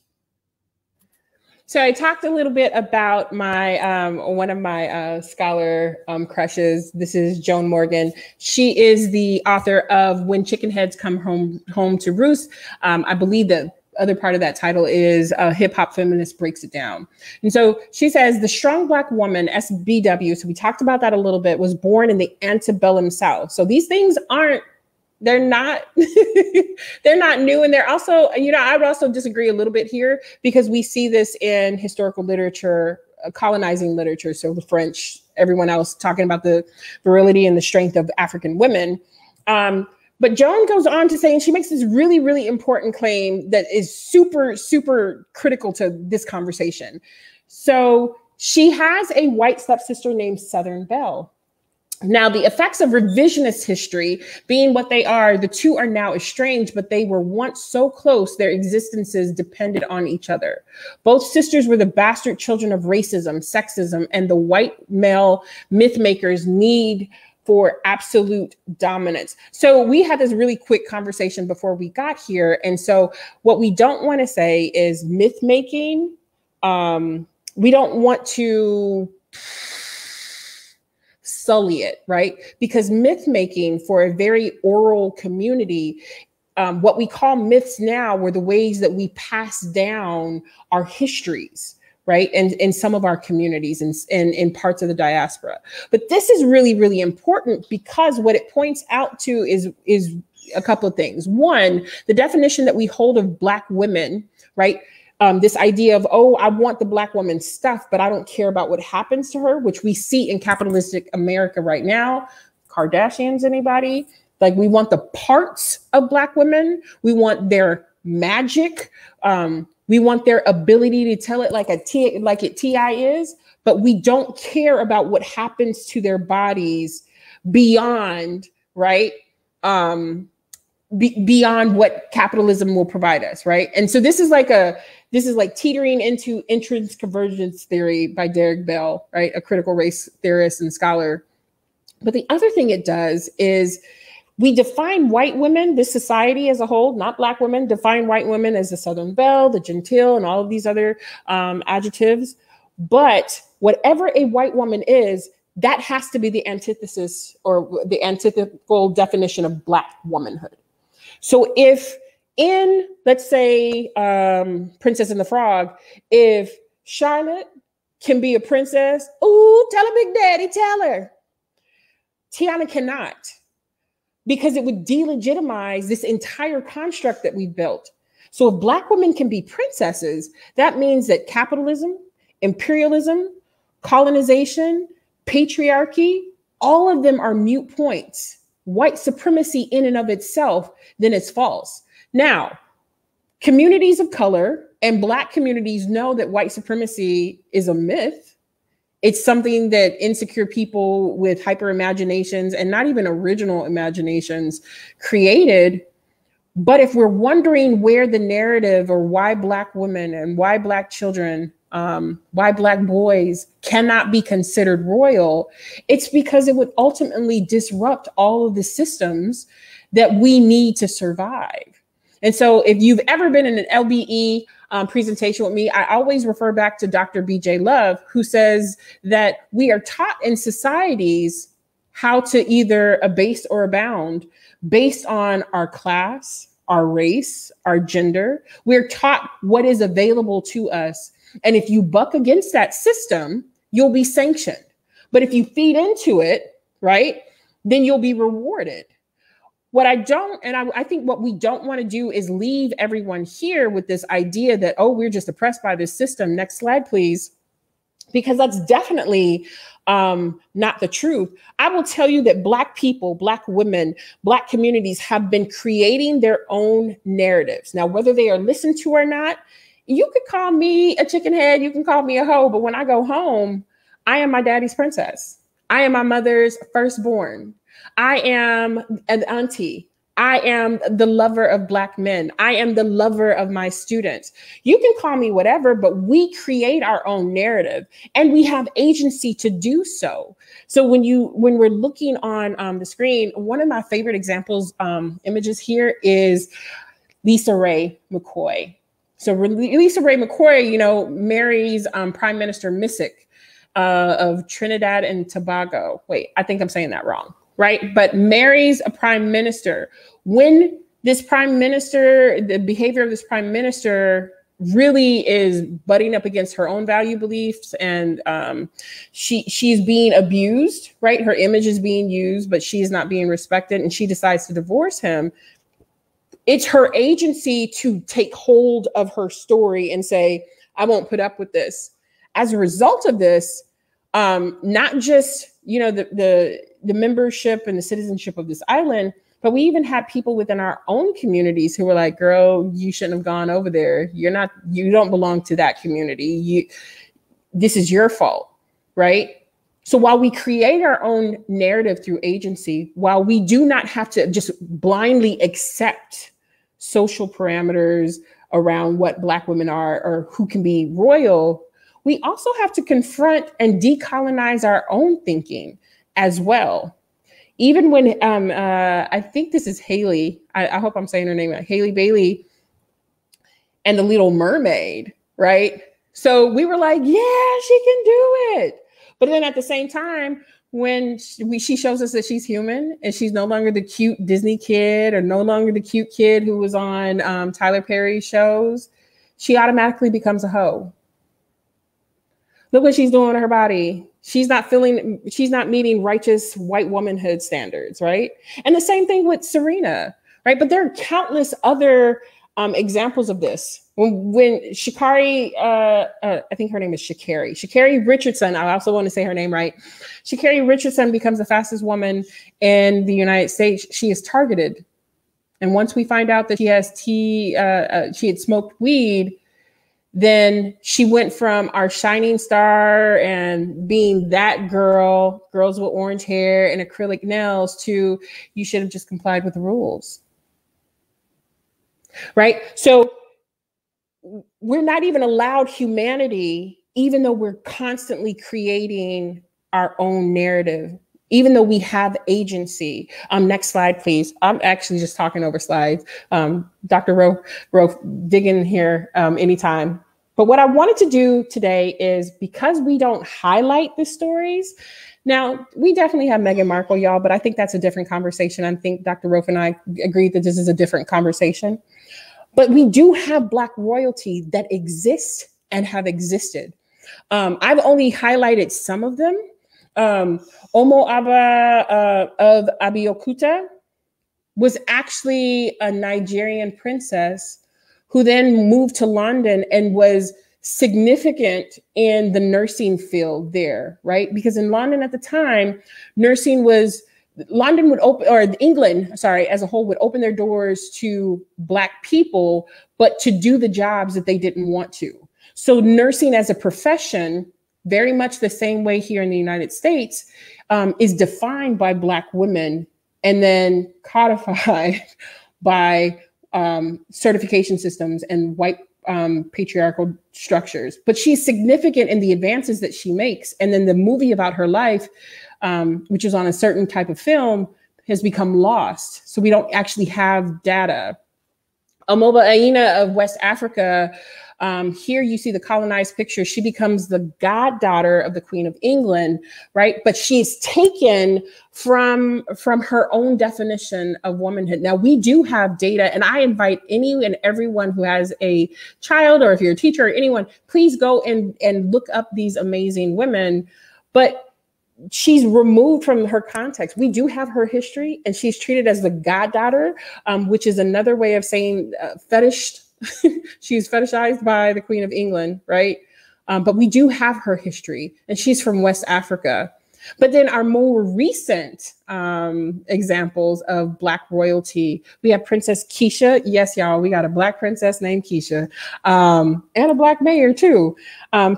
So I talked a little bit about my one of my scholar crushes. This is Joan Morgan. She is the author of When Chicken Heads Come Home to Roost. I believe that other part of that title is Hip Hop Feminist Breaks It Down. And so she says, the strong Black woman, SBW, so we talked about that a little bit, was born in the antebellum South. So these things they're not they're not new. And they're also, I would also disagree a little bit here, because we see this in historical literature, colonizing literature. So the French, everyone else talking about the virility and the strength of African women. But Joan goes on to say, and she makes this really, really important claim that is super, super critical to this conversation. So she has a white stepsister named Southern Belle. Now, the effects of revisionist history being what they are, the two are now estranged, but they were once so close, their existences depended on each other. Both sisters were the bastard children of racism, sexism, and the white male myth makers' need for absolute dominance. So we had this really quick conversation before we got here. And so what we don't want to say is myth making. We don't want to sully it, right? Because myth making for a very oral community, what we call myths now were the ways that we pass down our histories, right? And in some of our communities and in parts of the diaspora. But this is really, really important, because what it points out to is a couple of things. One, the definition that we hold of Black women, right? This idea of, oh, I want the Black woman's stuff, but I don't care about what happens to her, which we see in capitalistic America right now. Kardashians, anybody? Like, we want the parts of Black women. We want their magic. We want their ability to tell it like it TI is, but we don't care about what happens to their bodies beyond, right? Beyond what capitalism will provide us, right? And so this is like teetering into entrance convergence theory by Derek Bell, right? A critical race theorist and scholar. But the other thing it does is we define white women, this society as a whole, not Black women, define white women as the Southern Belle, the genteel, and all of these other adjectives. But whatever a white woman is, that has to be the antithesis or the antithetical definition of Black womanhood. So if in, let's say, Princess and the Frog, if Charlotte can be a princess, ooh, tell her Big Daddy, tell her. Tiana cannot, because it would delegitimize this entire construct that we've built. So if Black women can be princesses, that means that capitalism, imperialism, colonization, patriarchy, all of them are moot points. White supremacy in and of itself, then it's false. Now, communities of color and Black communities know that white supremacy is a myth. It's something that insecure people with hyper imaginations and not even original imaginations created. But if we're wondering where the narrative, or why Black women and why Black children, why Black boys cannot be considered royal, it's because it would ultimately disrupt all of the systems that we need to survive. And so if you've ever been in an LBE presentation with me, I always refer back to Dr. BJ Love, who says that we are taught in societies how to either abase or abound based on our class, our race, our gender. We're taught what is available to us. And if you buck against that system, you'll be sanctioned. But if you feed into it, right, then you'll be rewarded. What I don't, and I think what we don't want to do is leave everyone here with this idea that, oh, we're just oppressed by this system. Next slide, please. Because that's definitely not the truth. I will tell you that Black people, Black women, Black communities have been creating their own narratives. Now, whether they are listened to or not, you could call me a chicken head, you can call me a hoe, but when I go home, I am my daddy's princess. I am my mother's firstborn. I am an auntie. I am the lover of Black men. I am the lover of my students. You can call me whatever, but we create our own narrative and we have agency to do so. So when we're looking on the screen, one of my favorite examples, images here is Lisa Ray McCoy. So Lisa Ray McCoy, marries Prime Minister Missick of Trinidad and Tobago. Wait, I think I'm saying that wrong. Right? But marries a prime minister. When this prime minister, the behavior of this prime minister really is butting up against her own value beliefs, and she's being abused, right? Her image is being used, but she's not being respected, and she decides to divorce him. It's her agency to take hold of her story and say, I won't put up with this. As a result of this, not just, you know, the membership and the citizenship of this island, but we even had people within our own communities who were like, girl, you shouldn't have gone over there. You don't belong to that community. This is your fault, right? So while we create our own narrative through agency, while we do not have to just blindly accept social parameters around what Black women are or who can be royal, we also have to confront and decolonize our own thinking as well. Even when, I think this is Haley, I hope I'm saying her name right, Haley Bailey and the Little Mermaid, right? So we were like, yeah, she can do it. But then at the same time, when she shows us that she's human and she's no longer the cute Disney kid or no longer the cute kid who was on Tyler Perry's shows, she automatically becomes a hoe. Look what she's doing to her body. She's not meeting righteous white womanhood standards, right? And the same thing with Serena, right? But there are countless other examples of this. When Sha'Carri, I think her name is Sha'Carri Richardson, I also want to say her name right. Sha'Carri Richardson becomes the fastest woman in the United States. She is targeted. And once we find out that she had smoked weed, then she went from our shining star and being that girls with orange hair and acrylic nails to you should have just complied with the rules. Right? So we're not even allowed humanity, even though we're constantly creating our own narrative, even though we have agency. Next slide, please. I'm actually just talking over slides. Dr. Roaf, dig in here anytime. But what I wanted to do today is, because we don't highlight the stories, now we definitely have Meghan Markle, y'all, but I think that's a different conversation. I think Dr. Roaf and I agree that this is a different conversation. But we do have Black royalty that exists and have existed. I've only highlighted some of them. Omo Aba of Abeokuta was actually a Nigerian princess who then moved to London and was significant in the nursing field there, right? Because in London at the time, England, as a whole, would open their doors to Black people, but to do the jobs that they didn't want to. So nursing as a profession, very much the same way here in the United States, is defined by Black women and then codified by certification systems and white patriarchal structures. But she's significant in the advances that she makes. And then the movie about her life, which is on a certain type of film, has become lost. So we don't actually have data. Amoba Aina of West Africa, here you see the colonized picture. She becomes the goddaughter of the Queen of England, right? But she's taken from her own definition of womanhood. Now, we do have data, and I invite any and everyone who has a child, or if you're a teacher or anyone, please go and look up these amazing women. But she's removed from her context. We do have her history, and she's treated as the goddaughter, which is another way of saying fetished. She's fetishized by the Queen of England, right? But we do have her history, and she's from West Africa. But then our more recent examples of Black royalty, we have Princess Keisha. Yes, y'all, we got a Black princess named Keisha, and a Black mayor too.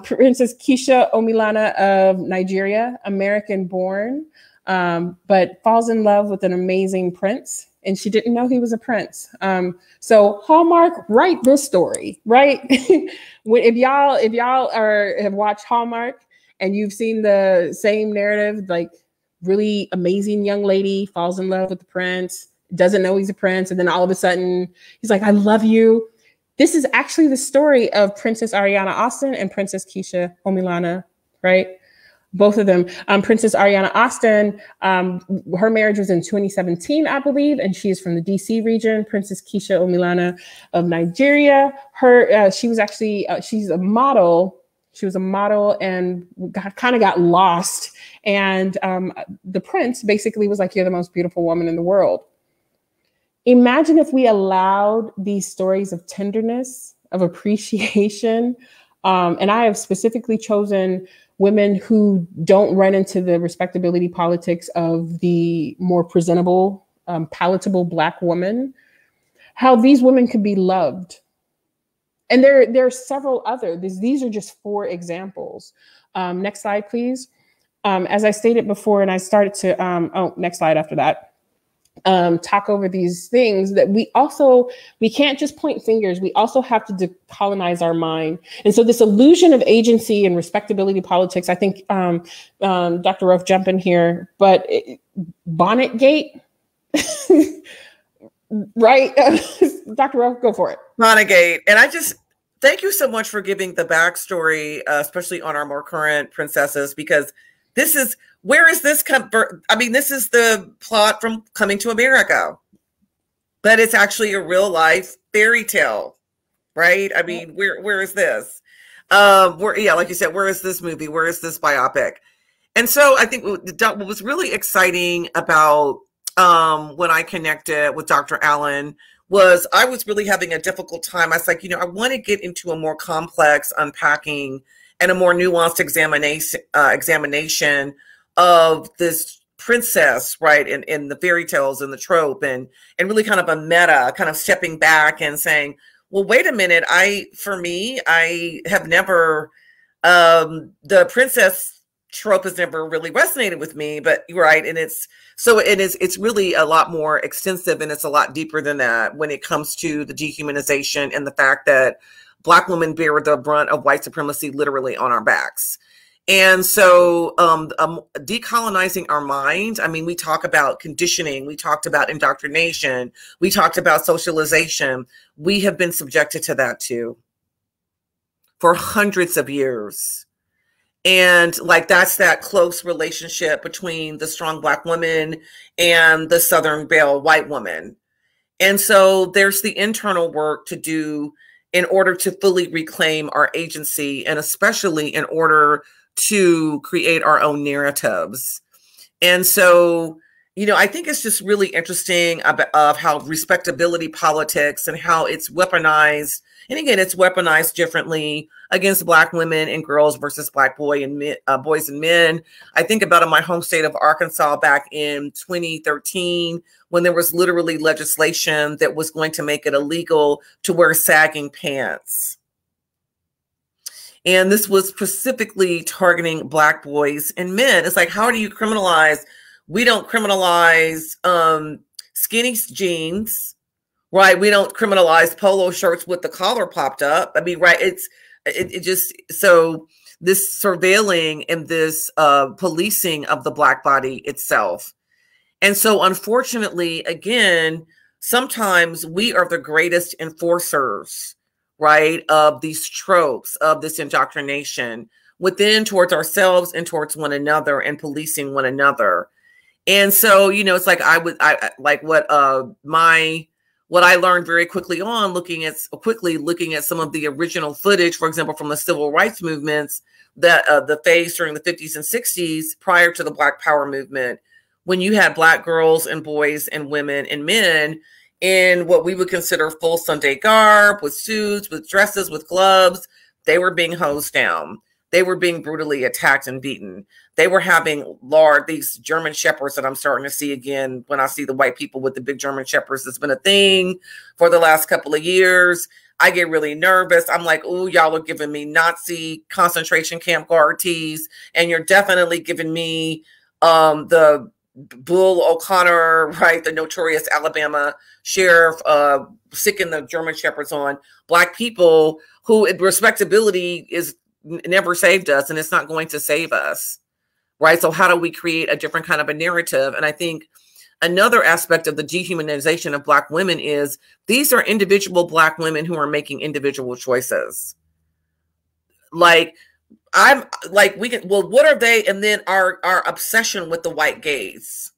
Princess Keisha Omilana of Nigeria, American born, but falls in love with an amazing prince. And she didn't know he was a prince. So Hallmark, write this story, right? If y'all have watched Hallmark and you've seen the same narrative, like really amazing young lady falls in love with the prince, doesn't know he's a prince, and then all of a sudden he's like, I love you. This is actually the story of Princess Ariana Austin and Princess Keisha Omilana, right? both of them. Princess Ariana Austin, her marriage was in 2017, I believe, and she is from the DC region. Princess Keisha Omilana of Nigeria. She was actually, she's a model. She was a model and kind of got lost. And the prince basically was like, "You're the most beautiful woman in the world." Imagine if we allowed these stories of tenderness, of appreciation. And I have specifically chosen women who don't run into the respectability politics of the more presentable, palatable Black woman, how these women could be loved. And there are several others. These are just 4 examples. Next slide, please. As I stated before, and I started to, next slide after that. Talk over these things that we can't just point fingers. We also have to decolonize our mind. And so this illusion of agency and respectability politics, I think, Dr. Roaf, jump in here, but Bonnetgate, right? Dr. Roaf, go for it. Bonnetgate. And I just, thank you so much for giving the backstory, especially on our more current princesses, because this is, where is this I mean, this is the plot from Coming to America, but it's actually a real life fairy tale, right? I mean, where is this? Yeah, like you said, where is this movie? Where is this biopic? And so I think what was really exciting about when I connected with Dr. Allen was I was really having a difficult time. I was like, I want to get into a more complex unpacking and a more nuanced examination of this princess, right, in the fairy tales and the trope, and really kind of a meta, kind of stepping back and saying, well, wait a minute, I have never, the princess trope has never really resonated with me, but you're right, and it's really a lot more extensive, and it's a lot deeper than that when it comes to the dehumanization and the fact that Black women bear the brunt of white supremacy literally on our backs. And so decolonizing our mind, I mean, we talk about conditioning, we talked about indoctrination, we talked about socialization. We have been subjected to that too for hundreds of years. And like, that's that close relationship between the strong Black woman and the Southern Belle white woman. And so there's the internal work to do in order to fully reclaim our agency, and especially in order to create our own narratives. And so, I think it's just really interesting of how respectability politics and how it's weaponized. And again, it's weaponized differently against Black women and girls versus Black boys and men. I think about in my home state of Arkansas back in 2013, when there was literally legislation that was going to make it illegal to wear sagging pants. And this was specifically targeting Black boys and men. It's like, how do you criminalize? We don't criminalize skinny jeans, right? We don't criminalize polo shirts with the collar popped up. I mean, right? It just, so this surveilling and this policing of the Black body itself. And so unfortunately, again, sometimes we are the greatest enforcers, right, of these tropes, of this indoctrination within, towards ourselves and towards one another, and policing one another. And so, it's like what I learned very quickly on looking at some of the original footage, for example, from the civil rights movements that the phase during the 50s and 60s prior to the Black Power movement, when you had Black girls and boys and women and men in what we would consider full Sunday garb, with suits, with dresses, with gloves, they were being hosed down. They were being brutally attacked and beaten. They were having these German shepherds that I'm starting to see again when I see the white people with the big German shepherds. It's been a thing for the last couple of years. I get really nervous. I'm like, oh, y'all are giving me Nazi concentration camp guard tees, and you're definitely giving me the Bull O'Connor, right, the notorious Alabama sheriff, sicking the German shepherds on Black people who respectability is never saved us, and it's not going to save us, right? So how do we create a different kind of a narrative? And I think another aspect of the dehumanization of Black women is these are individual Black women who are making individual choices. Like, I'm like, what are they? And then our obsession with the white gaze.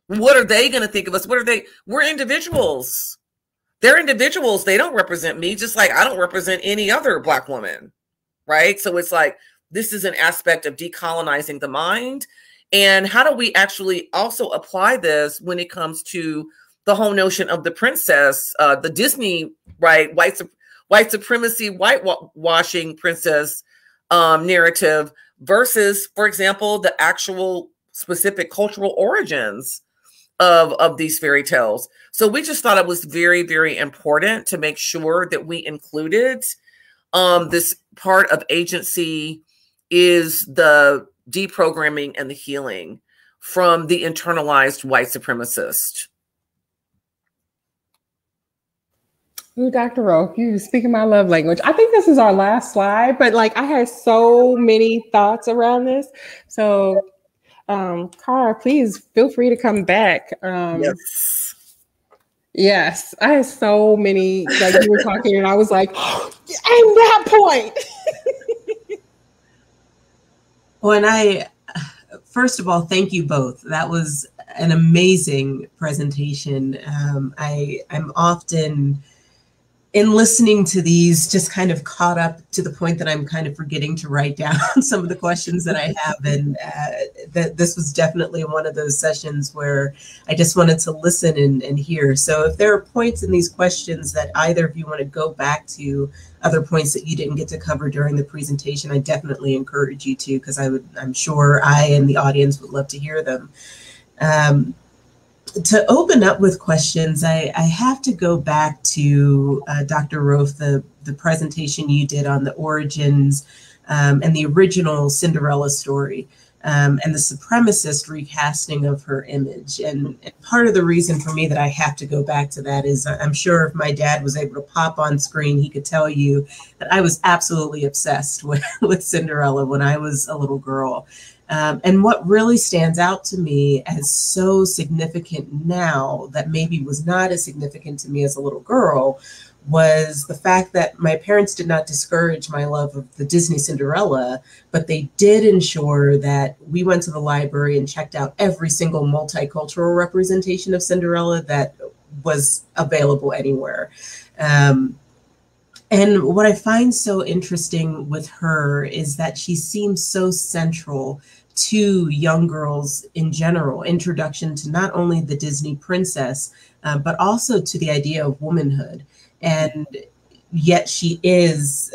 What are they going to think of us? We're individuals. They're individuals. They don't represent me, just like I don't represent any other Black woman. Right. So it's like, this is an aspect of decolonizing the mind. And how do we actually also apply this when it comes to the whole notion of the princess, the Disney, right, white supremacy, whitewashing princess narrative versus, for example, the actual specific cultural origins of these fairy tales. So we just thought it was very, very important to make sure that we included this part of agency is the deprogramming and the healing from the internalized white supremacist. Ooh, Dr. Roaf, you speaking my love language. I think this is our last slide, but like I had so many thoughts around this. So, Khara, please feel free to come back. Yes. Yes, I had so many, like you were talking and I was like, oh, at that point. Well, and first of all, thank you both. That was an amazing presentation. I'm often, in listening to these, just kind of caught up to the point that I'm kind of forgetting to write down some of the questions that I have. And this was definitely one of those sessions where I just wanted to listen and hear. So if there are points in these questions that either of you want to go back to, other points that you didn't get to cover during the presentation, I definitely encourage you to, because I'm sure I and the audience would love to hear them. To open up with questions, I have to go back to Dr. Roaf, the presentation you did on the origins and the original Cinderella story and the supremacist recasting of her image. And part of the reason for me that I have to go back to that is I'm sure if my dad was able to pop on screen, he could tell you that I was absolutely obsessed with Cinderella when I was a little girl. And what really stands out to me as so significant now that maybe was not as significant to me as a little girl was the fact that my parents did not discourage my love of the Disney Cinderella, but they did ensure that we went to the library and checked out every single multicultural representation of Cinderella that was available anywhere. And what I find so interesting with her is that she seems so central to young girls in general, introduction to not only the Disney princess, but also to the idea of womanhood. And yet she is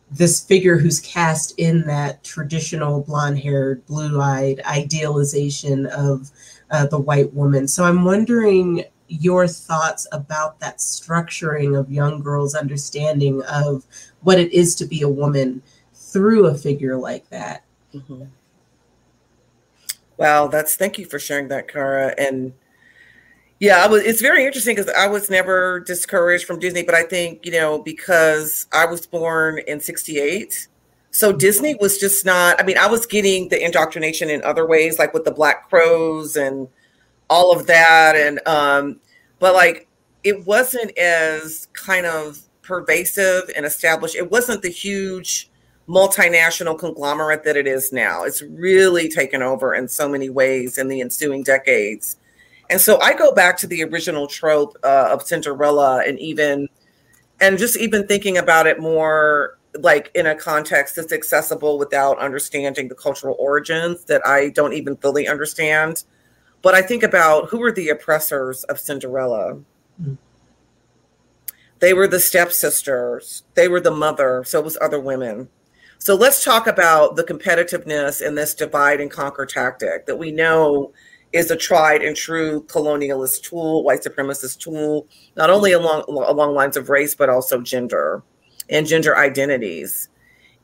this figure who's cast in that traditional blonde-haired, blue-eyed idealization of the white woman. So I'm wondering your thoughts about that structuring of young girls' understanding of what it is to be a woman through a figure like that. Mm-hmm. Wow, thank you for sharing that, Khara. And yeah, it's very interesting because I was never discouraged from Disney, but I think, because I was born in '68, so Disney was just not, I was getting the indoctrination in other ways, like with the Black Crows and all of that. And, but like, it wasn't as kind of pervasive and established. It wasn't the huge multinational conglomerate that it is now. It's really taken over in so many ways in the ensuing decades. And so I go back to the original trope of Cinderella and just even thinking about it more like in a context that's accessible without understanding the cultural origins that I don't even fully understand. But I think about who were the oppressors of Cinderella. Mm-hmm. They were the stepsisters. They were the mother. So it was other women. So let's talk about the competitiveness in this divide and conquer tactic that we know is a tried and true colonialist tool, white supremacist tool, not only along lines of race, but also gender and gender identities.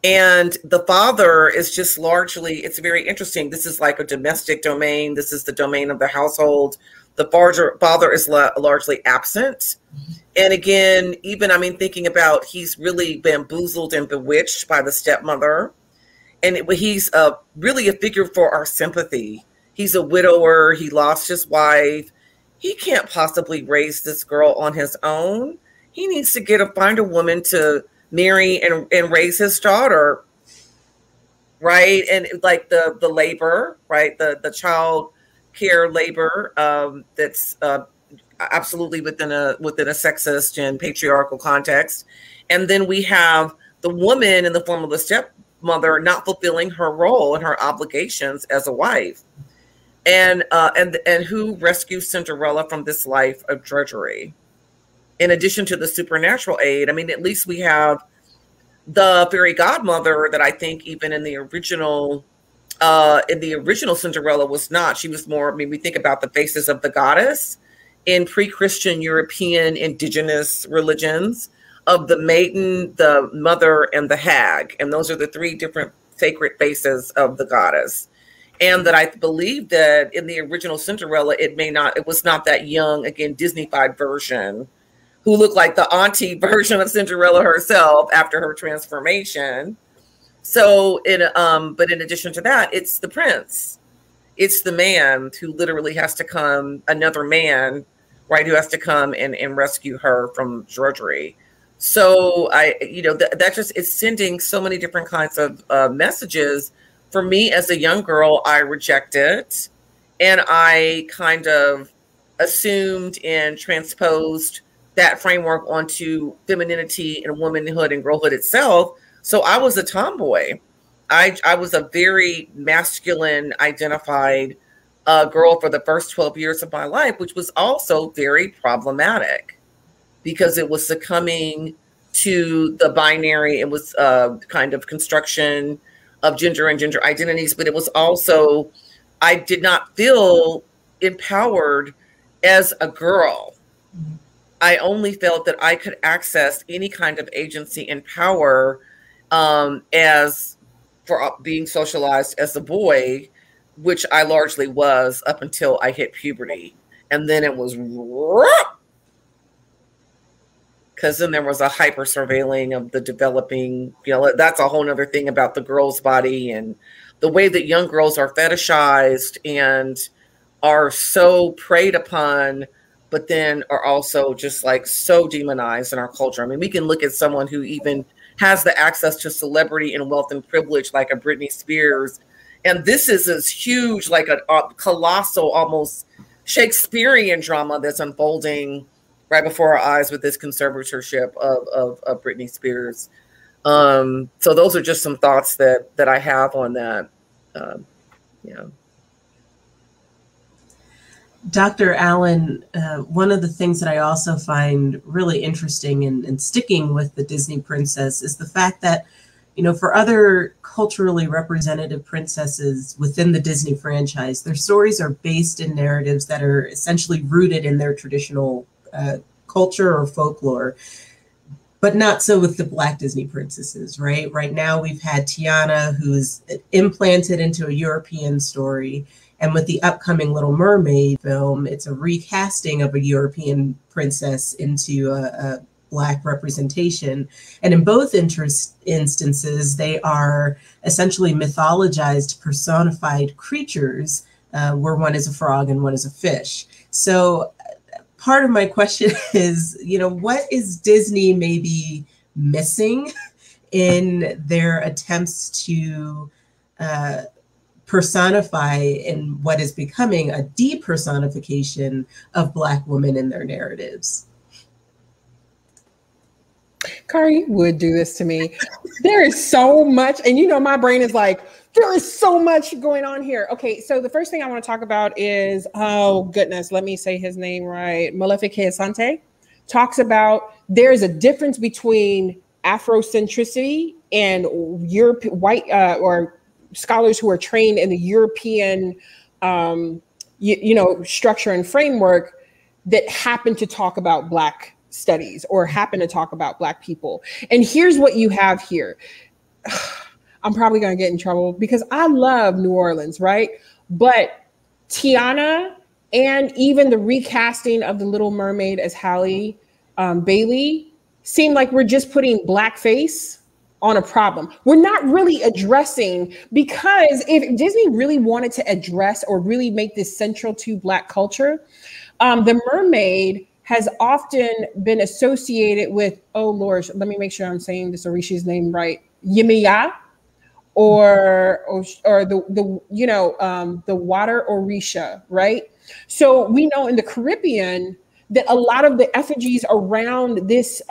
And the father is just largely, it's very interesting. This is like a domestic domain. This is the domain of the household. The father is largely absent. And again, even, thinking about he's really bamboozled and bewitched by the stepmother. And he's really a figure for our sympathy. He's a widower. He lost his wife. He can't possibly raise this girl on his own. He needs to find a woman to marry and raise his daughter. right? And like the labor, right? The child care labor that's absolutely within a sexist and patriarchal context. And then we have the woman in the form of a stepmother not fulfilling her role and her obligations as a wife. And who rescues Cinderella from this life of drudgery? In addition to the supernatural aid, I mean, at least we have the fairy godmother that I think even in the original Cinderella was not. She was more, I mean, we think about the faces of the goddess in pre-Christian European indigenous religions of the maiden, the mother, and the hag. And those are the three different sacred faces of the goddess. And that I believe that in the original Cinderella, it was not that young, again, Disney-fied version who looked like the auntie version of Cinderella herself after her transformation. So, but in addition to that, it's the prince. It's the man who literally has to come, another man, right, who has to come and rescue her from drudgery. So that just, it's sending so many different kinds of messages. For me as a young girl, I rejected, and I kind of assumed and transposed that framework onto femininity and womanhood and girlhood itself. So I was a tomboy. I was a very masculine identified girl for the first 12 years of my life, which was also very problematic because it was succumbing to the binary. It was kind of construction of gender and gender identities, but it was also, I did not feel empowered as a girl. Mm-hmm. I only felt that I could access any kind of agency and power as for being socialized as a boy, which I largely was up until I hit puberty. And then it was, because then there was a hyper surveilling of the developing, that's a whole nother thing about the girl's body and the way that young girls are fetishized and are so preyed upon, but then are also just like so demonized in our culture. I mean, we can look at someone who even has the access to celebrity and wealth and privilege, like a Britney Spears. And this is this huge, like a colossal, almost Shakespearean drama that's unfolding right before our eyes with this conservatorship of Britney Spears. So those are just some thoughts that I have on that. Yeah. Dr. Allen, one of the things that I also find really interesting in sticking with the Disney princess is the fact that, for other culturally representative princesses within the Disney franchise, their stories are based in narratives that are essentially rooted in their traditional culture or folklore, but not so with the Black Disney princesses, right? Right now we've had Tiana, who's implanted into a European story. And with the upcoming Little Mermaid film, it's a recasting of a European princess into a Black representation. And in both instances, they are essentially mythologized, personified creatures, where one is a frog and one is a fish. So part of my question is, what is Disney maybe missing in their attempts to personify in what is becoming a depersonification of Black women in their narratives? Khara would do this to me. There is so much, and my brain is like, there is so much going on here. Okay, so the first thing I want to talk about is, oh goodness, let me say his name right. Maleficent talks about there's a difference between Afrocentricity and white or scholars who are trained in the European, structure and framework that happen to talk about Black studies or happen to talk about Black people. And here's what you have here. I'm probably going to get in trouble because I love New Orleans, right? But Tiana and even the recasting of the Little Mermaid as Halle Bailey seem like we're just putting blackface on a problem. We're not really addressing, because if Disney really wanted to address or really make this central to Black culture, the mermaid has often been associated with, oh Lord, let me make sure I'm saying this Orishi's name right, Yemiya, or the you know, the water Orisha, right? So we know in the Caribbean that a lot of the effigies around this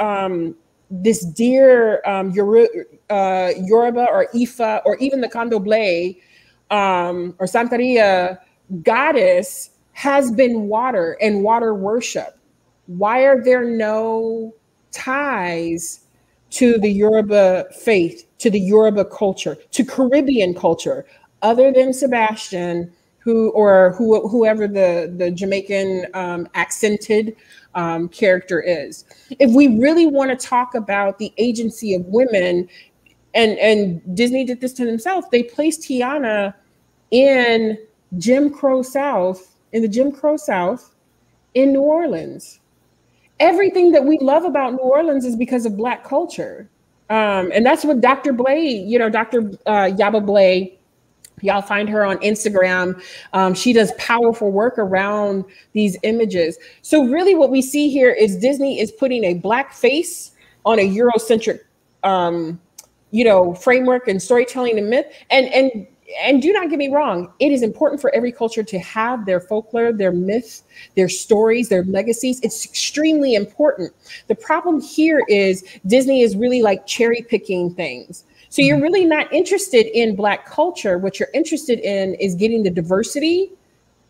this dear Yoruba or Ifa or even the Candomblé or Santeria goddess has been water and water worship. Why are there no ties to the Yoruba faith, to the Yoruba culture, to Caribbean culture, other than Sebastian, whoever the Jamaican accented character is? If we really want to talk about the agency of women, and Disney did this to themselves, they placed Tiana in Jim Crow South, in the Jim Crow South in New Orleans. Everything that we love about New Orleans is because of Black culture. And that's what Dr. Blay, you know, Dr. Yaba Blay, y'all find her on Instagram. She does powerful work around these images. So really what we see here is Disney is putting a Black face on a Eurocentric, you know, framework and storytelling and myth. And do not get me wrong, it is important for every culture to have their folklore, their myths, their stories, their legacies. It's extremely important. The problem here is Disney is really like cherry picking things. So you're really not interested in Black culture. What you're interested in is getting the diversity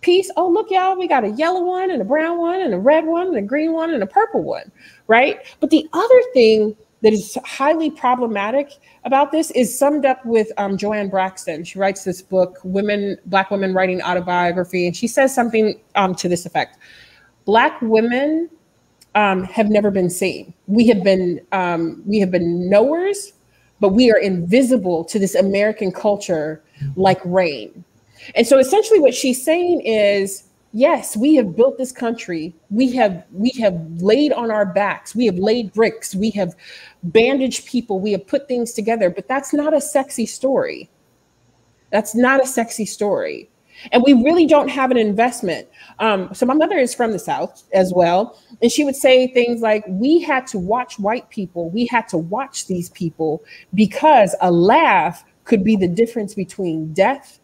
piece. Oh, look, y'all, we got a yellow one and a brown one and a red one and a green one and a purple one, right? But the other thing that is highly problematic about this is summed up with Joanne Braxton. She writes this book, Black Women Writing Autobiography, and she says something to this effect. Black women have never been seen. We have been knowers, but we are invisible to this American culture like rain. And so essentially what she's saying is, yes, we have built this country. We have laid on our backs. We have laid bricks. We have bandaged people. We have put things together, but that's not a sexy story. That's not a sexy story. And we really don't have an investment. So my mother is from the South as well. And she would say things like, we had to watch white people. We had to watch these people because a laugh could be the difference between death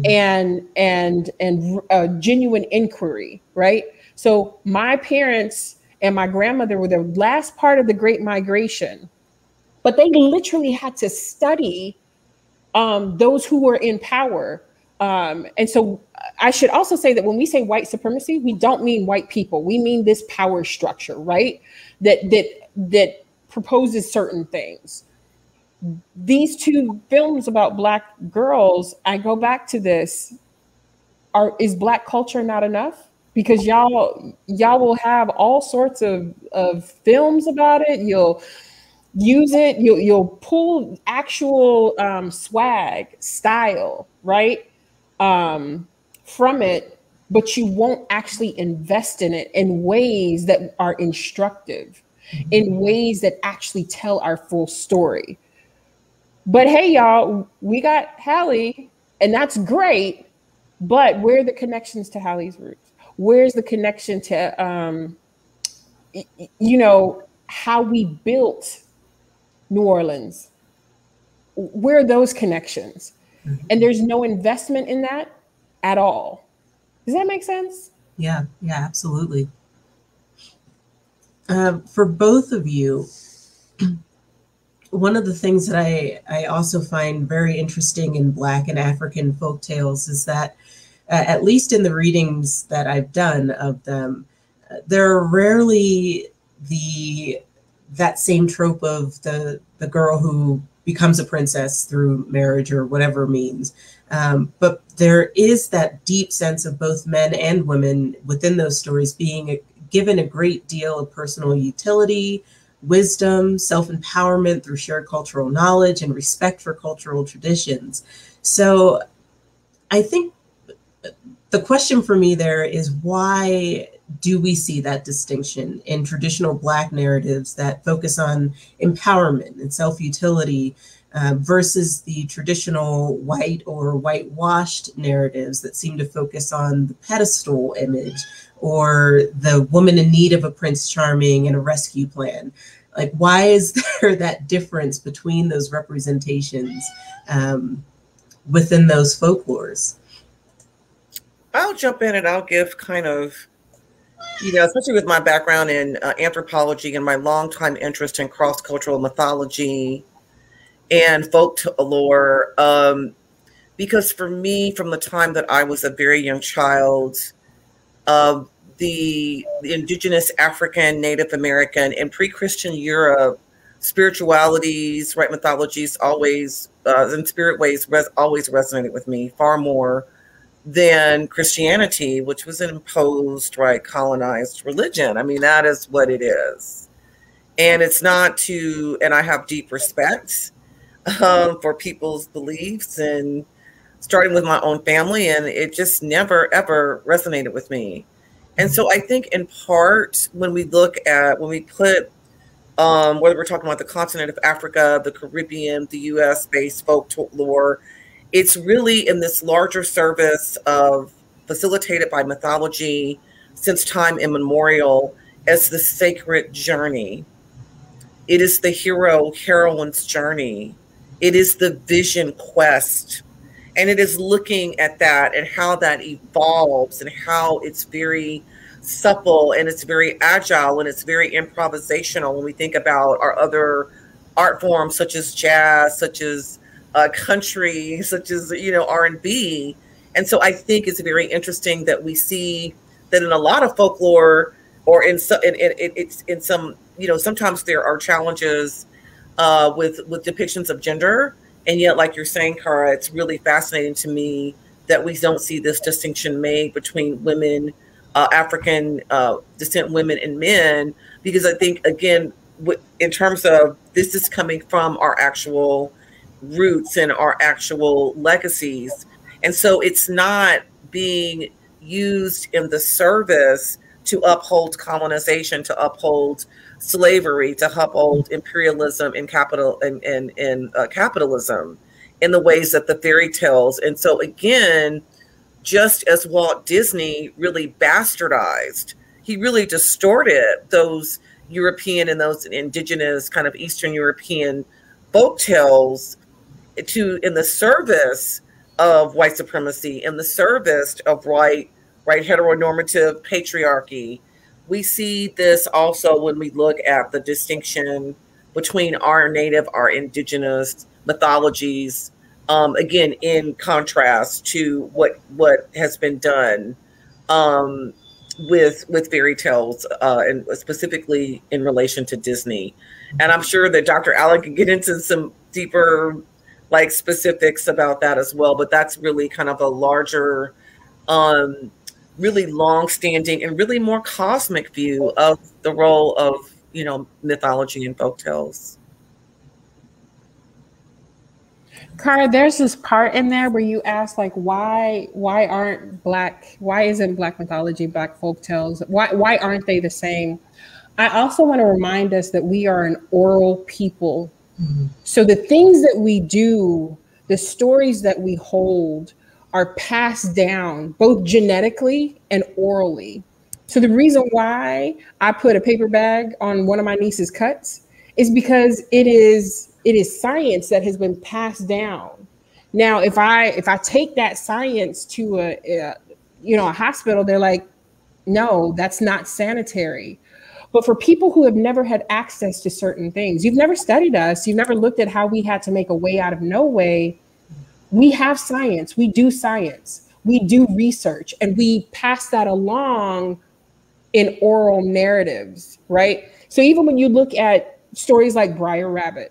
and a genuine inquiry, right? So my parents and my grandmother were the last part of the Great Migration, but they literally had to study those who were in power. And so I should also say that when we say white supremacy, we don't mean white people. We mean this power structure, right? That proposes certain things. These two films about Black girls, I go back to this. Is Black culture not enough? Because y'all will have all sorts of films about it. You'll use it. You'll pull actual swag, style, right, from it, but you won't actually invest in it in ways that are instructive, in ways that actually tell our full story. But hey, y'all, we got Halle, and that's great. But where are the connections to Halle's roots? Where's the connection to, you know, how we built New Orleans? Where are those connections? And there's no investment in that at all. Does that make sense? Yeah, absolutely. For both of you, one of the things that I also find very interesting in Black and African folktales is that, at least in the readings that I've done of them, there are rarely that same trope of the girl who becomes a princess through marriage or whatever means. But there is that deep sense of both men and women within those stories being given a great deal of personal utility, wisdom, self-empowerment through shared cultural knowledge, and respect for cultural traditions. So I think the question for me there is, why do we see that distinction in traditional Black narratives that focus on empowerment and self-utility versus the traditional white or whitewashed narratives that seem to focus on the pedestal image or the woman in need of a Prince Charming and a rescue plan? Like, why is there that difference between those representations within those folklores? I'll jump in and I'll give kind of, especially with my background in anthropology and my longtime interest in cross-cultural mythology and folklore, because for me, from the time that I was a very young child, the indigenous African, Native American, and pre-Christian Europe spiritualities, right, mythologies always, and spirit ways always resonated with me far more than Christianity, which was an imposed, right, colonized religion. I mean, that is what it is. And it's not to, and I have deep respect for people's beliefs, and starting with my own family, and it just never, ever resonated with me. And so I think in part, when we put, whether we're talking about the continent of Africa, the Caribbean, the US-based folklore, it's really in this larger service of facilitated by mythology since time immemorial as the sacred journey. It is the heroine's journey. It is the vision quest. And it is looking at that and how that evolves and how it's very supple and it's very agile and it's very improvisational when we think about our other art forms such as jazz, such as country, such as, R&B. And so I think it's very interesting that we see that in a lot of folklore, or in some, sometimes there are challenges with depictions of gender. And yet, like you're saying, Khara, it's really fascinating to me that we don't see this distinction made between women, African descent women and men, because I think, again, in terms of this is coming from our actual roots and our actual legacies. And so it's not being used in the service to uphold colonization, to uphold slavery, to uphold imperialism and capitalism in the ways that the fairy tales. And so again, just as Walt Disney really bastardized, he really distorted those European and those indigenous kind of Eastern European folk tales in the service of white supremacy, in the service of white heteronormative patriarchy. We see this also when we look at the distinction between our native, our indigenous mythologies, again, in contrast to what has been done with fairy tales, and specifically in relation to Disney. And I'm sure that Dr. Allen can get into some deeper specifics about that as well, but that's really kind of a larger, really long-standing and really more cosmic view of the role of mythology and folktales. Khara, there's this part in there where you ask why isn't Black mythology, Black folktales, why aren't they the same? I also want to remind us that we are an oral people. Mm-hmm. So the things that we do, the stories that we hold, are passed down both genetically and orally. So the reason why I put a paper bag on one of my niece's cuts is because it is science that has been passed down. Now, if I take that science to a hospital, they're like, no, that's not sanitary. But for people who have never had access to certain things, you've never studied us, you've never looked at how we had to make a way out of no way. We have science, we do research, and we pass that along in oral narratives, right? So even when you look at stories like Briar Rabbit,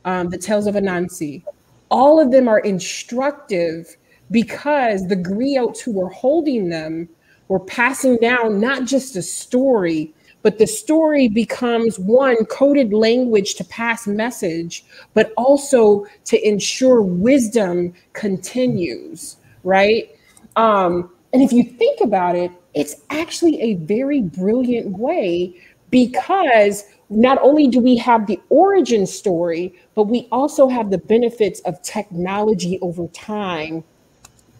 the Tales of Anansi, all of them are instructive because the griots who were holding them were passing down not just a story, but the story becomes one, coded language to pass message, but also to ensure wisdom continues, right? And if you think about it, it's actually a very brilliant way, because not only do we have the origin story, but we also have the benefits of technology over time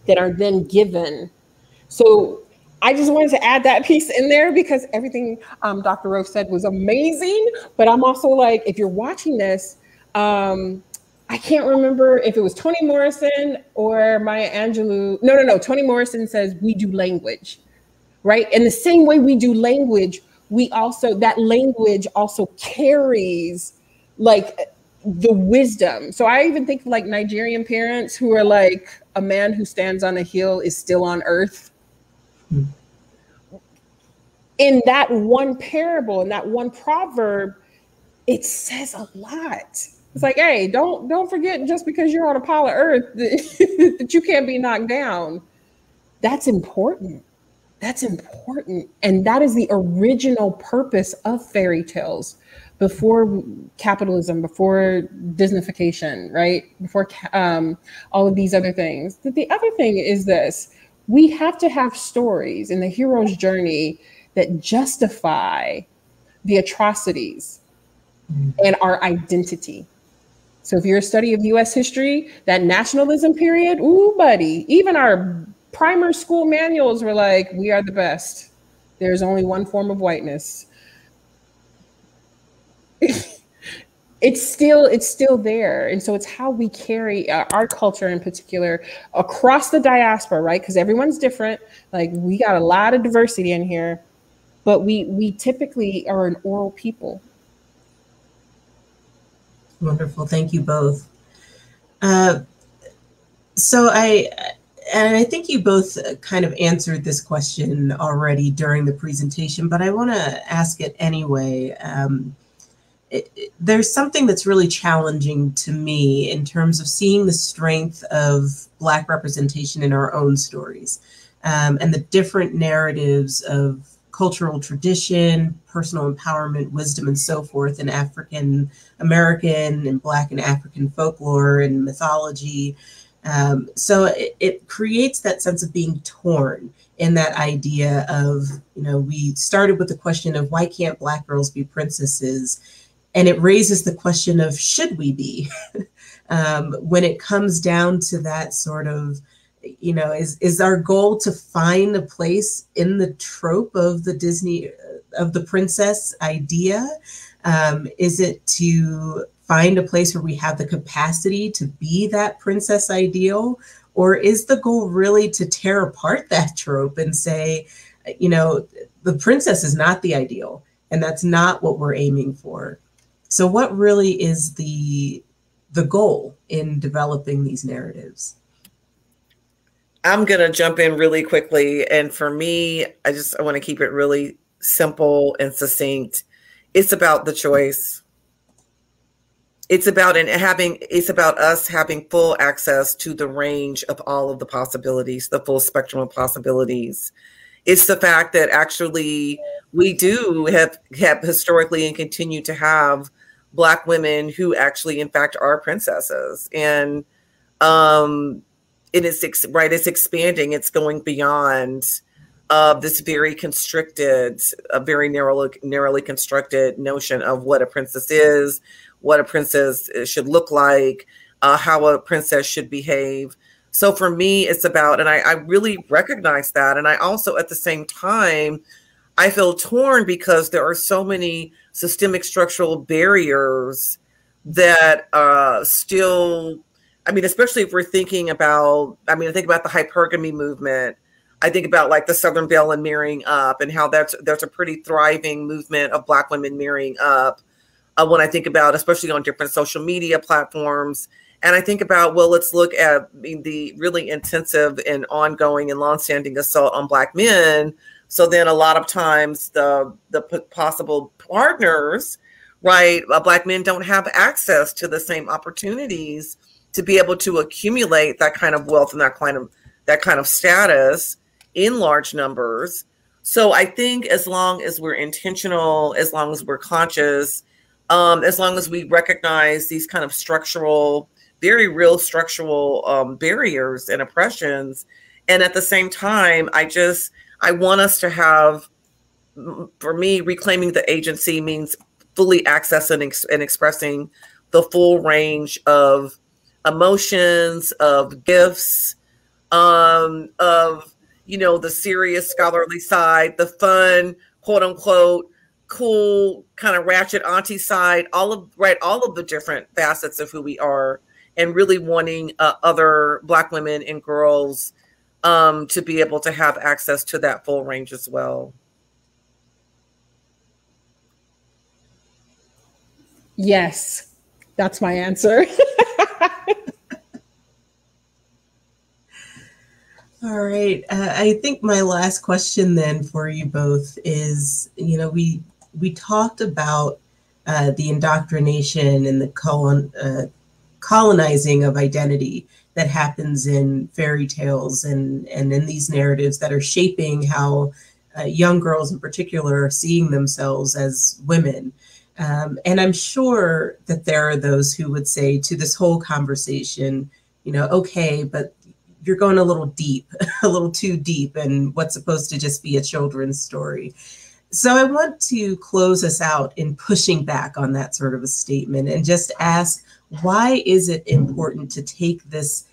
that are then given. So I just wanted to add that piece in there because everything Dr. Roaf said was amazing. But I'm also like, if you're watching this, I can't remember if it was Toni Morrison or Maya Angelou. No. Toni Morrison says we do language, right? And the same way we do language, that language also carries like the wisdom. So I even think like Nigerian parents who are like, a man who stands on a hill is still on earth. In that one parable, in that one proverb, it says a lot. It's like, hey, don't forget just because you're on a pile of earth that you can't be knocked down. That's important. That's important. And that is the original purpose of fairy tales before capitalism, before Disneyfication, right? Before all of these other things. The other thing is this: we have to have stories in the hero's journey that justify the atrocities and our identity. So if you're a study of US history, that nationalism period, ooh, buddy, even our primer school manuals were like, we are the best. There's only one form of whiteness. It's still there. And so it's how we carry our culture in particular across the diaspora, right? Because everyone's different. Like, we got a lot of diversity in here, but we typically are an oral people. Wonderful. Thank you both. So I think you both kind of answered this question already during the presentation, but I want to ask it anyway. There's something that's really challenging to me in terms of seeing the strength of Black representation in our own stories, and the different narratives of cultural tradition, personal empowerment, wisdom, and so forth in African American and Black and African folklore and mythology. So it creates that sense of being torn in that idea of, we started with the question of why can't Black girls be princesses? And it raises the question of, should we be? When it comes down to that sort of, is our goal to find a place in the trope of the Disney, of the princess idea? Is it to find a place where we have the capacity to be that princess ideal? Or is the goal really to tear apart that trope and say, the princess is not the ideal, and that's not what we're aiming for? So what really is the goal in developing these narratives? I'm going to jump in really quickly. And for me, I want to keep it really simple and succinct. It's about the choice. It's about us having full access to the range of all of the possibilities, the full spectrum of possibilities. It's the fact that actually we do have historically and continue to have Black women who actually, in fact, are princesses. And it's expanding. It's going beyond this very constricted, very narrowly constructed notion of what a princess is, what a princess should look like, how a princess should behave. So for me, it's about, and I really recognize that. And I also, at the same time, I feel torn because there are so many systemic structural barriers that still, especially if we're thinking about, I think about the hypergamy movement. I think about like the Southern Belle and marrying up, and how there's a pretty thriving movement of Black women marrying up. When I think about, especially on different social media platforms, and I think about, well, let's look at the really intensive and ongoing and longstanding assault on Black men. So then a lot of times the possible partners, right, Black men don't have access to the same opportunities to be able to accumulate that kind of wealth and that kind of status in large numbers. So I think as long as we're intentional, as long as we're conscious, as long as we recognize these kind of structural, very real structural barriers and oppressions, and at the same time, I want us to have, for me, reclaiming the agency means fully accessing and expressing the full range of emotions, of gifts, of you know, the serious scholarly side, the fun, quote unquote, cool kind of ratchet auntie side, all of the different facets of who we are, and really wanting other Black women and girls to be able to have access to that full range as well. Yes, that's my answer. All right. I think my last question then for you both is, you know, we talked about the indoctrination and the colonizing of identity that happens in fairy tales and in these narratives that are shaping how young girls in particular are seeing themselves as women. And I'm sure that there are those who would say to this whole conversation, you know, okay, but you're going a little deep, a little too deep in what's supposed to just be a children's story. So I want to close us out in pushing back on that sort of a statement and just ask, why is it important to take this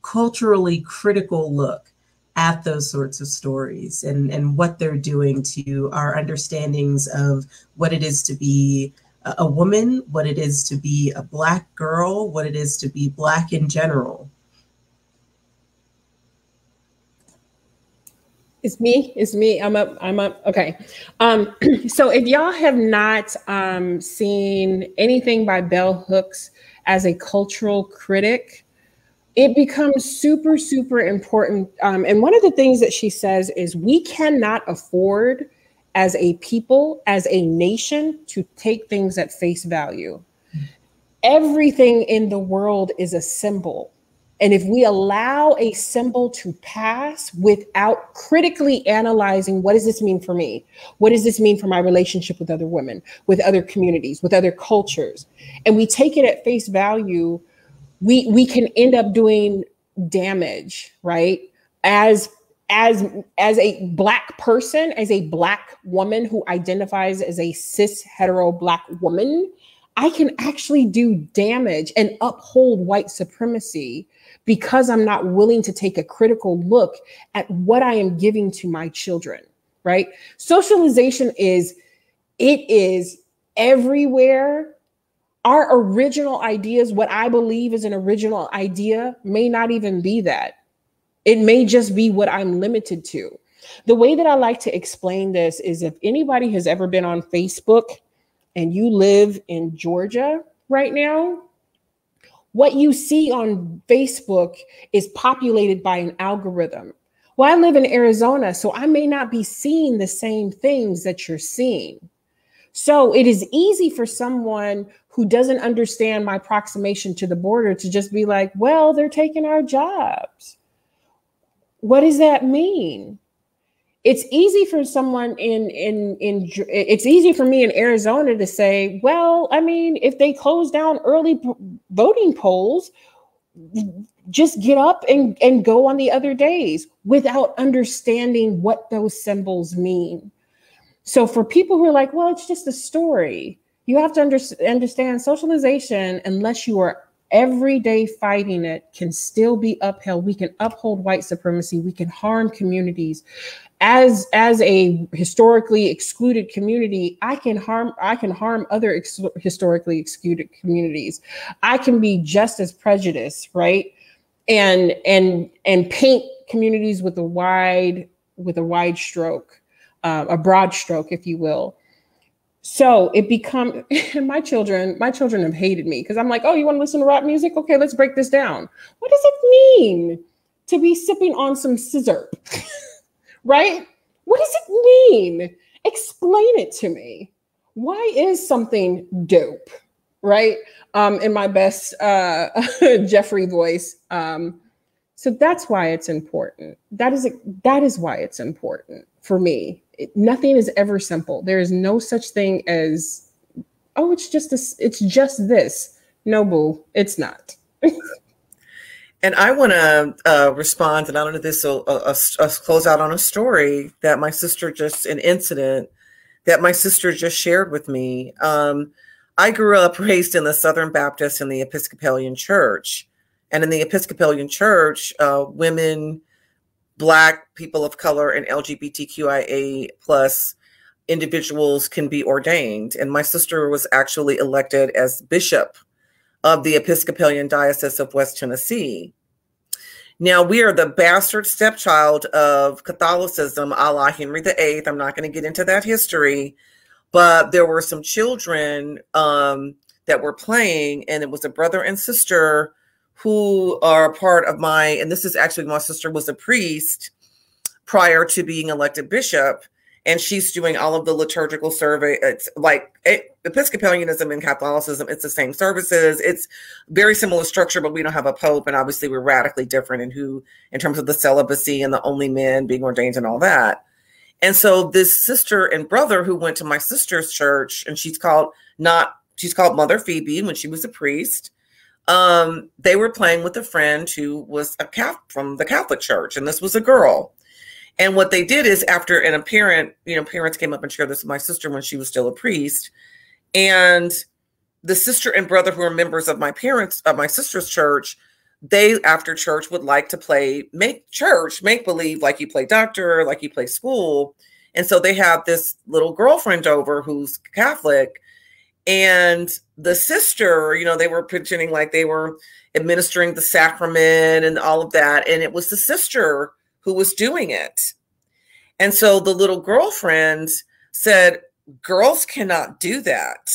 culturally critical look at those sorts of stories and what they're doing to our understandings of what it is to be a woman, what it is to be a Black girl, what it is to be Black in general? It's me. I'm up. Okay. So if y'all have not seen anything by Bell Hooks as a cultural critic, it becomes super, super important. And one of the things that she says is we cannot afford as a people, as a nation, to take things at face value. Everything in the world is a symbol. And if we allow a symbol to pass without critically analyzing, what does this mean for me? What does this mean for my relationship with other women, with other communities, with other cultures? And we take it at face value, we can end up doing damage, right? As a Black person, as a Black woman who identifies as a cis hetero Black woman, I can actually do damage and uphold white supremacy because I'm not willing to take a critical look at what I am giving to my children, right? Socialization is everywhere. Our original ideas, what I believe is an original idea, may not even be that. It may just be what I'm limited to. The way that I like to explain this is if anybody has ever been on Facebook and you live in Georgia right now, what you see on Facebook is populated by an algorithm. Well, I live in Arizona, so I may not be seeing the same things that you're seeing. So it is easy for someone who doesn't understand my approximation to the border to just be like, well, they're taking our jobs. What does that mean? It's easy for someone it's easy for me in Arizona to say, well, I mean, if they close down early voting polls, just get up and go on the other days without understanding what those symbols mean. So for people who are like, well, it's just a story, you have to understand socialization, unless you are every day fighting it, can still be upheld. We can uphold white supremacy. We can harm communities. As a historically excluded community, I can harm other historically excluded communities. I can be just as prejudiced, right? And paint communities with a wide stroke, a broad stroke, if you will. So it becomes, my children have hated me because I'm like, oh, you want to listen to rap music? Okay, let's break this down. What does it mean to be sipping on some scissor? Right? What does it mean? Explain it to me. Why is something dope? Right? In my best Jeffrey voice. So that's why it's important. That is why it's important for me. Nothing is ever simple. There is no such thing as, oh, it's just this. No, boo, it's not. And I want to respond, and I don't know if this will close out on a story that my sister an incident that my sister just shared with me. I grew up raised in the Southern Baptist and the Episcopalian Church. And in the Episcopalian Church, women Black people of color and LGBTQIA plus individuals can be ordained. And my sister was actually elected as bishop of the Episcopalian Diocese of West Tennessee. Now, we are the bastard stepchild of Catholicism, a la Henry VIII. I'm not going to get into that history, but there were some children that were playing, and it was a brother and sister who are a part of my, and this is actually, my sister was a priest prior to being elected bishop, and she's doing all of the liturgical survey. It's like Episcopalianism and Catholicism, it's the same services. It's very similar structure, but we don't have a pope. And obviously we're radically different in terms of the celibacy and the only men being ordained and all that. And so this sister and brother who went to my sister's church, and she's called Mother Phoebe when she was a priest. They were playing with a friend who was from the Catholic Church, and this was a girl. And what they did is, after parents came up and shared this with my sister when she was still a priest, and the sister and brother who are members of my sister's church, they after church would like to make believe, like you play doctor, like you play school. And so they have this little girlfriend over who's Catholic, and the sister, they were pretending like they were administering the sacrament and all of that. And it was the sister who was doing it. And so the little girlfriend said, girls cannot do that,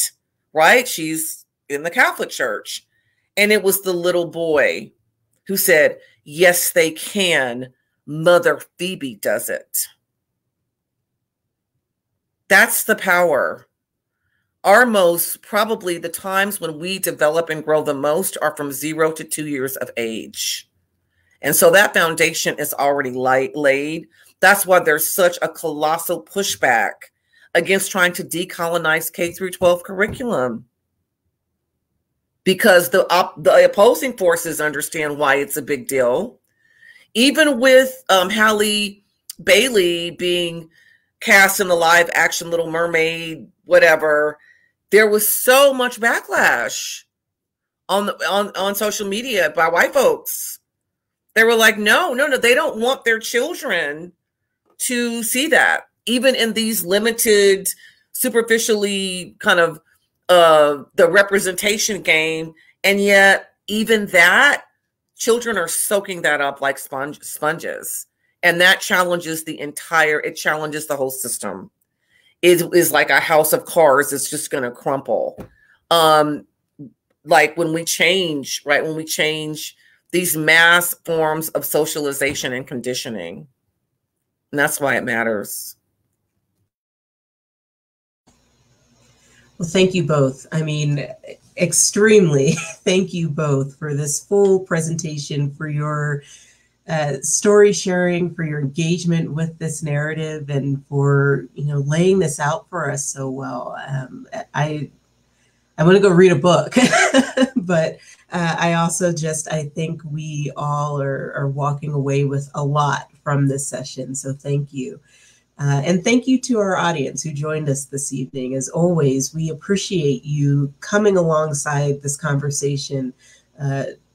right? She's in the Catholic Church. And it was the little boy who said, yes, they can. Mother Phoebe does it. That's the power. Probably the times when we develop and grow the most are from 0 to 2 years of age. And so that foundation is already laid. That's why there's such a colossal pushback against trying to decolonize K through 12 curriculum. Because the opposing forces understand why it's a big deal. Even with Halle Bailey being cast in the live action Little Mermaid, whatever, there was so much backlash on social media by white folks. They were like, no, they don't want their children to see that, even in these limited, superficially kind of the representation game. And yet even that, children are soaking that up like sponges. And that challenges it challenges the whole system. It is like a house of cards. It's just going to crumple. Like when we change, right? When we change these mass forms of socialization and conditioning. And that's why it matters. Well, thank you both. I mean, extremely thank you both for this full presentation, for your story sharing, for your engagement with this narrative, and for laying this out for us so well. I want to go read a book, but I also I think we all are walking away with a lot from this session. So thank you. And thank you to our audience who joined us this evening. As always, we appreciate you coming alongside this conversation,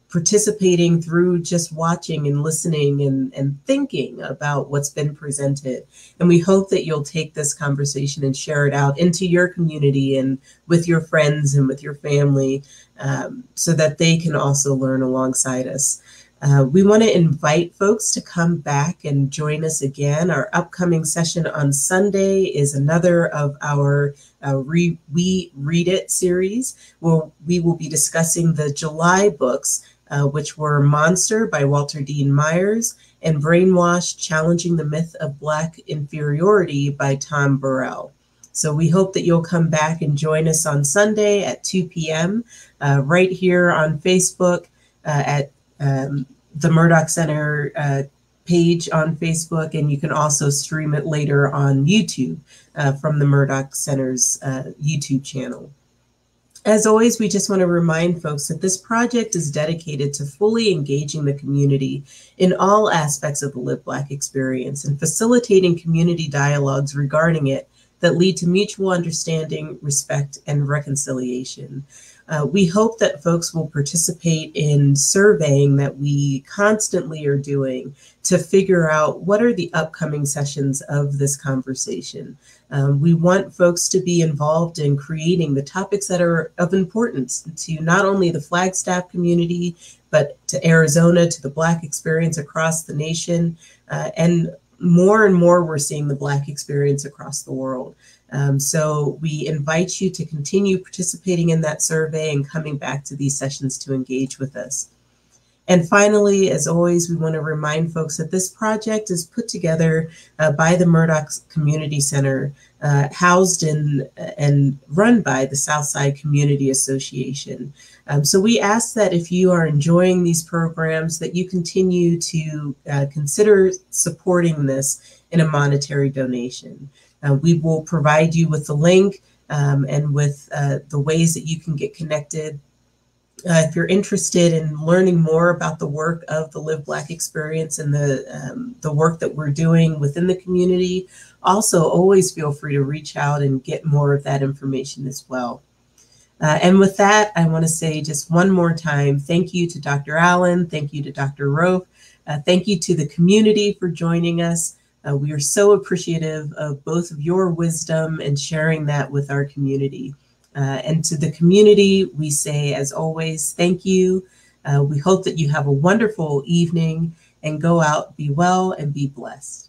participating through just watching and listening and thinking about what's been presented. And we hope that you'll take this conversation and share it out into your community and with your friends and with your family, so that they can also learn alongside us. We want to invite folks to come back and join us again. Our upcoming session on Sunday is another of our We Read It series, where we will be discussing the July books, which were Monster by Walter Dean Myers and Brainwash: Challenging the Myth of Black Inferiority by Tom Burrell. So we hope that you'll come back and join us on Sunday at 2 p.m. Right here on Facebook at the Murdoch Center page on Facebook, and you can also stream it later on YouTube from the Murdoch Center's YouTube channel. As always, we just want to remind folks that this project is dedicated to fully engaging the community in all aspects of the Live Black experience and facilitating community dialogues regarding it that lead to mutual understanding, respect, and reconciliation. We hope that folks will participate in surveying that we constantly are doing to figure out what are the upcoming sessions of this conversation. We want folks to be involved in creating the topics that are of importance to not only the Flagstaff community, but to Arizona, to the Black experience across the nation, and more we're seeing the Black experience across the world. So we invite you to continue participating in that survey and coming back to these sessions to engage with us. And finally, as always, we want to remind folks that this project is put together by the Murdoch Community Center, housed in and run by the Southside Community Association. So we ask that if you are enjoying these programs, that you continue to consider supporting this in a monetary donation. We will provide you with the link and with the ways that you can get connected. If you're interested in learning more about the work of the Live Black experience and the work that we're doing within the community, also always feel free to reach out and get more of that information as well. And with that, I want to say just one more time, thank you to Dr. Allen, thank you to Dr. Roaf, thank you to the community for joining us. We are so appreciative of both of your wisdom and sharing that with our community. And to the community, we say, as always, thank you. We hope that you have a wonderful evening and go out, be well, and be blessed.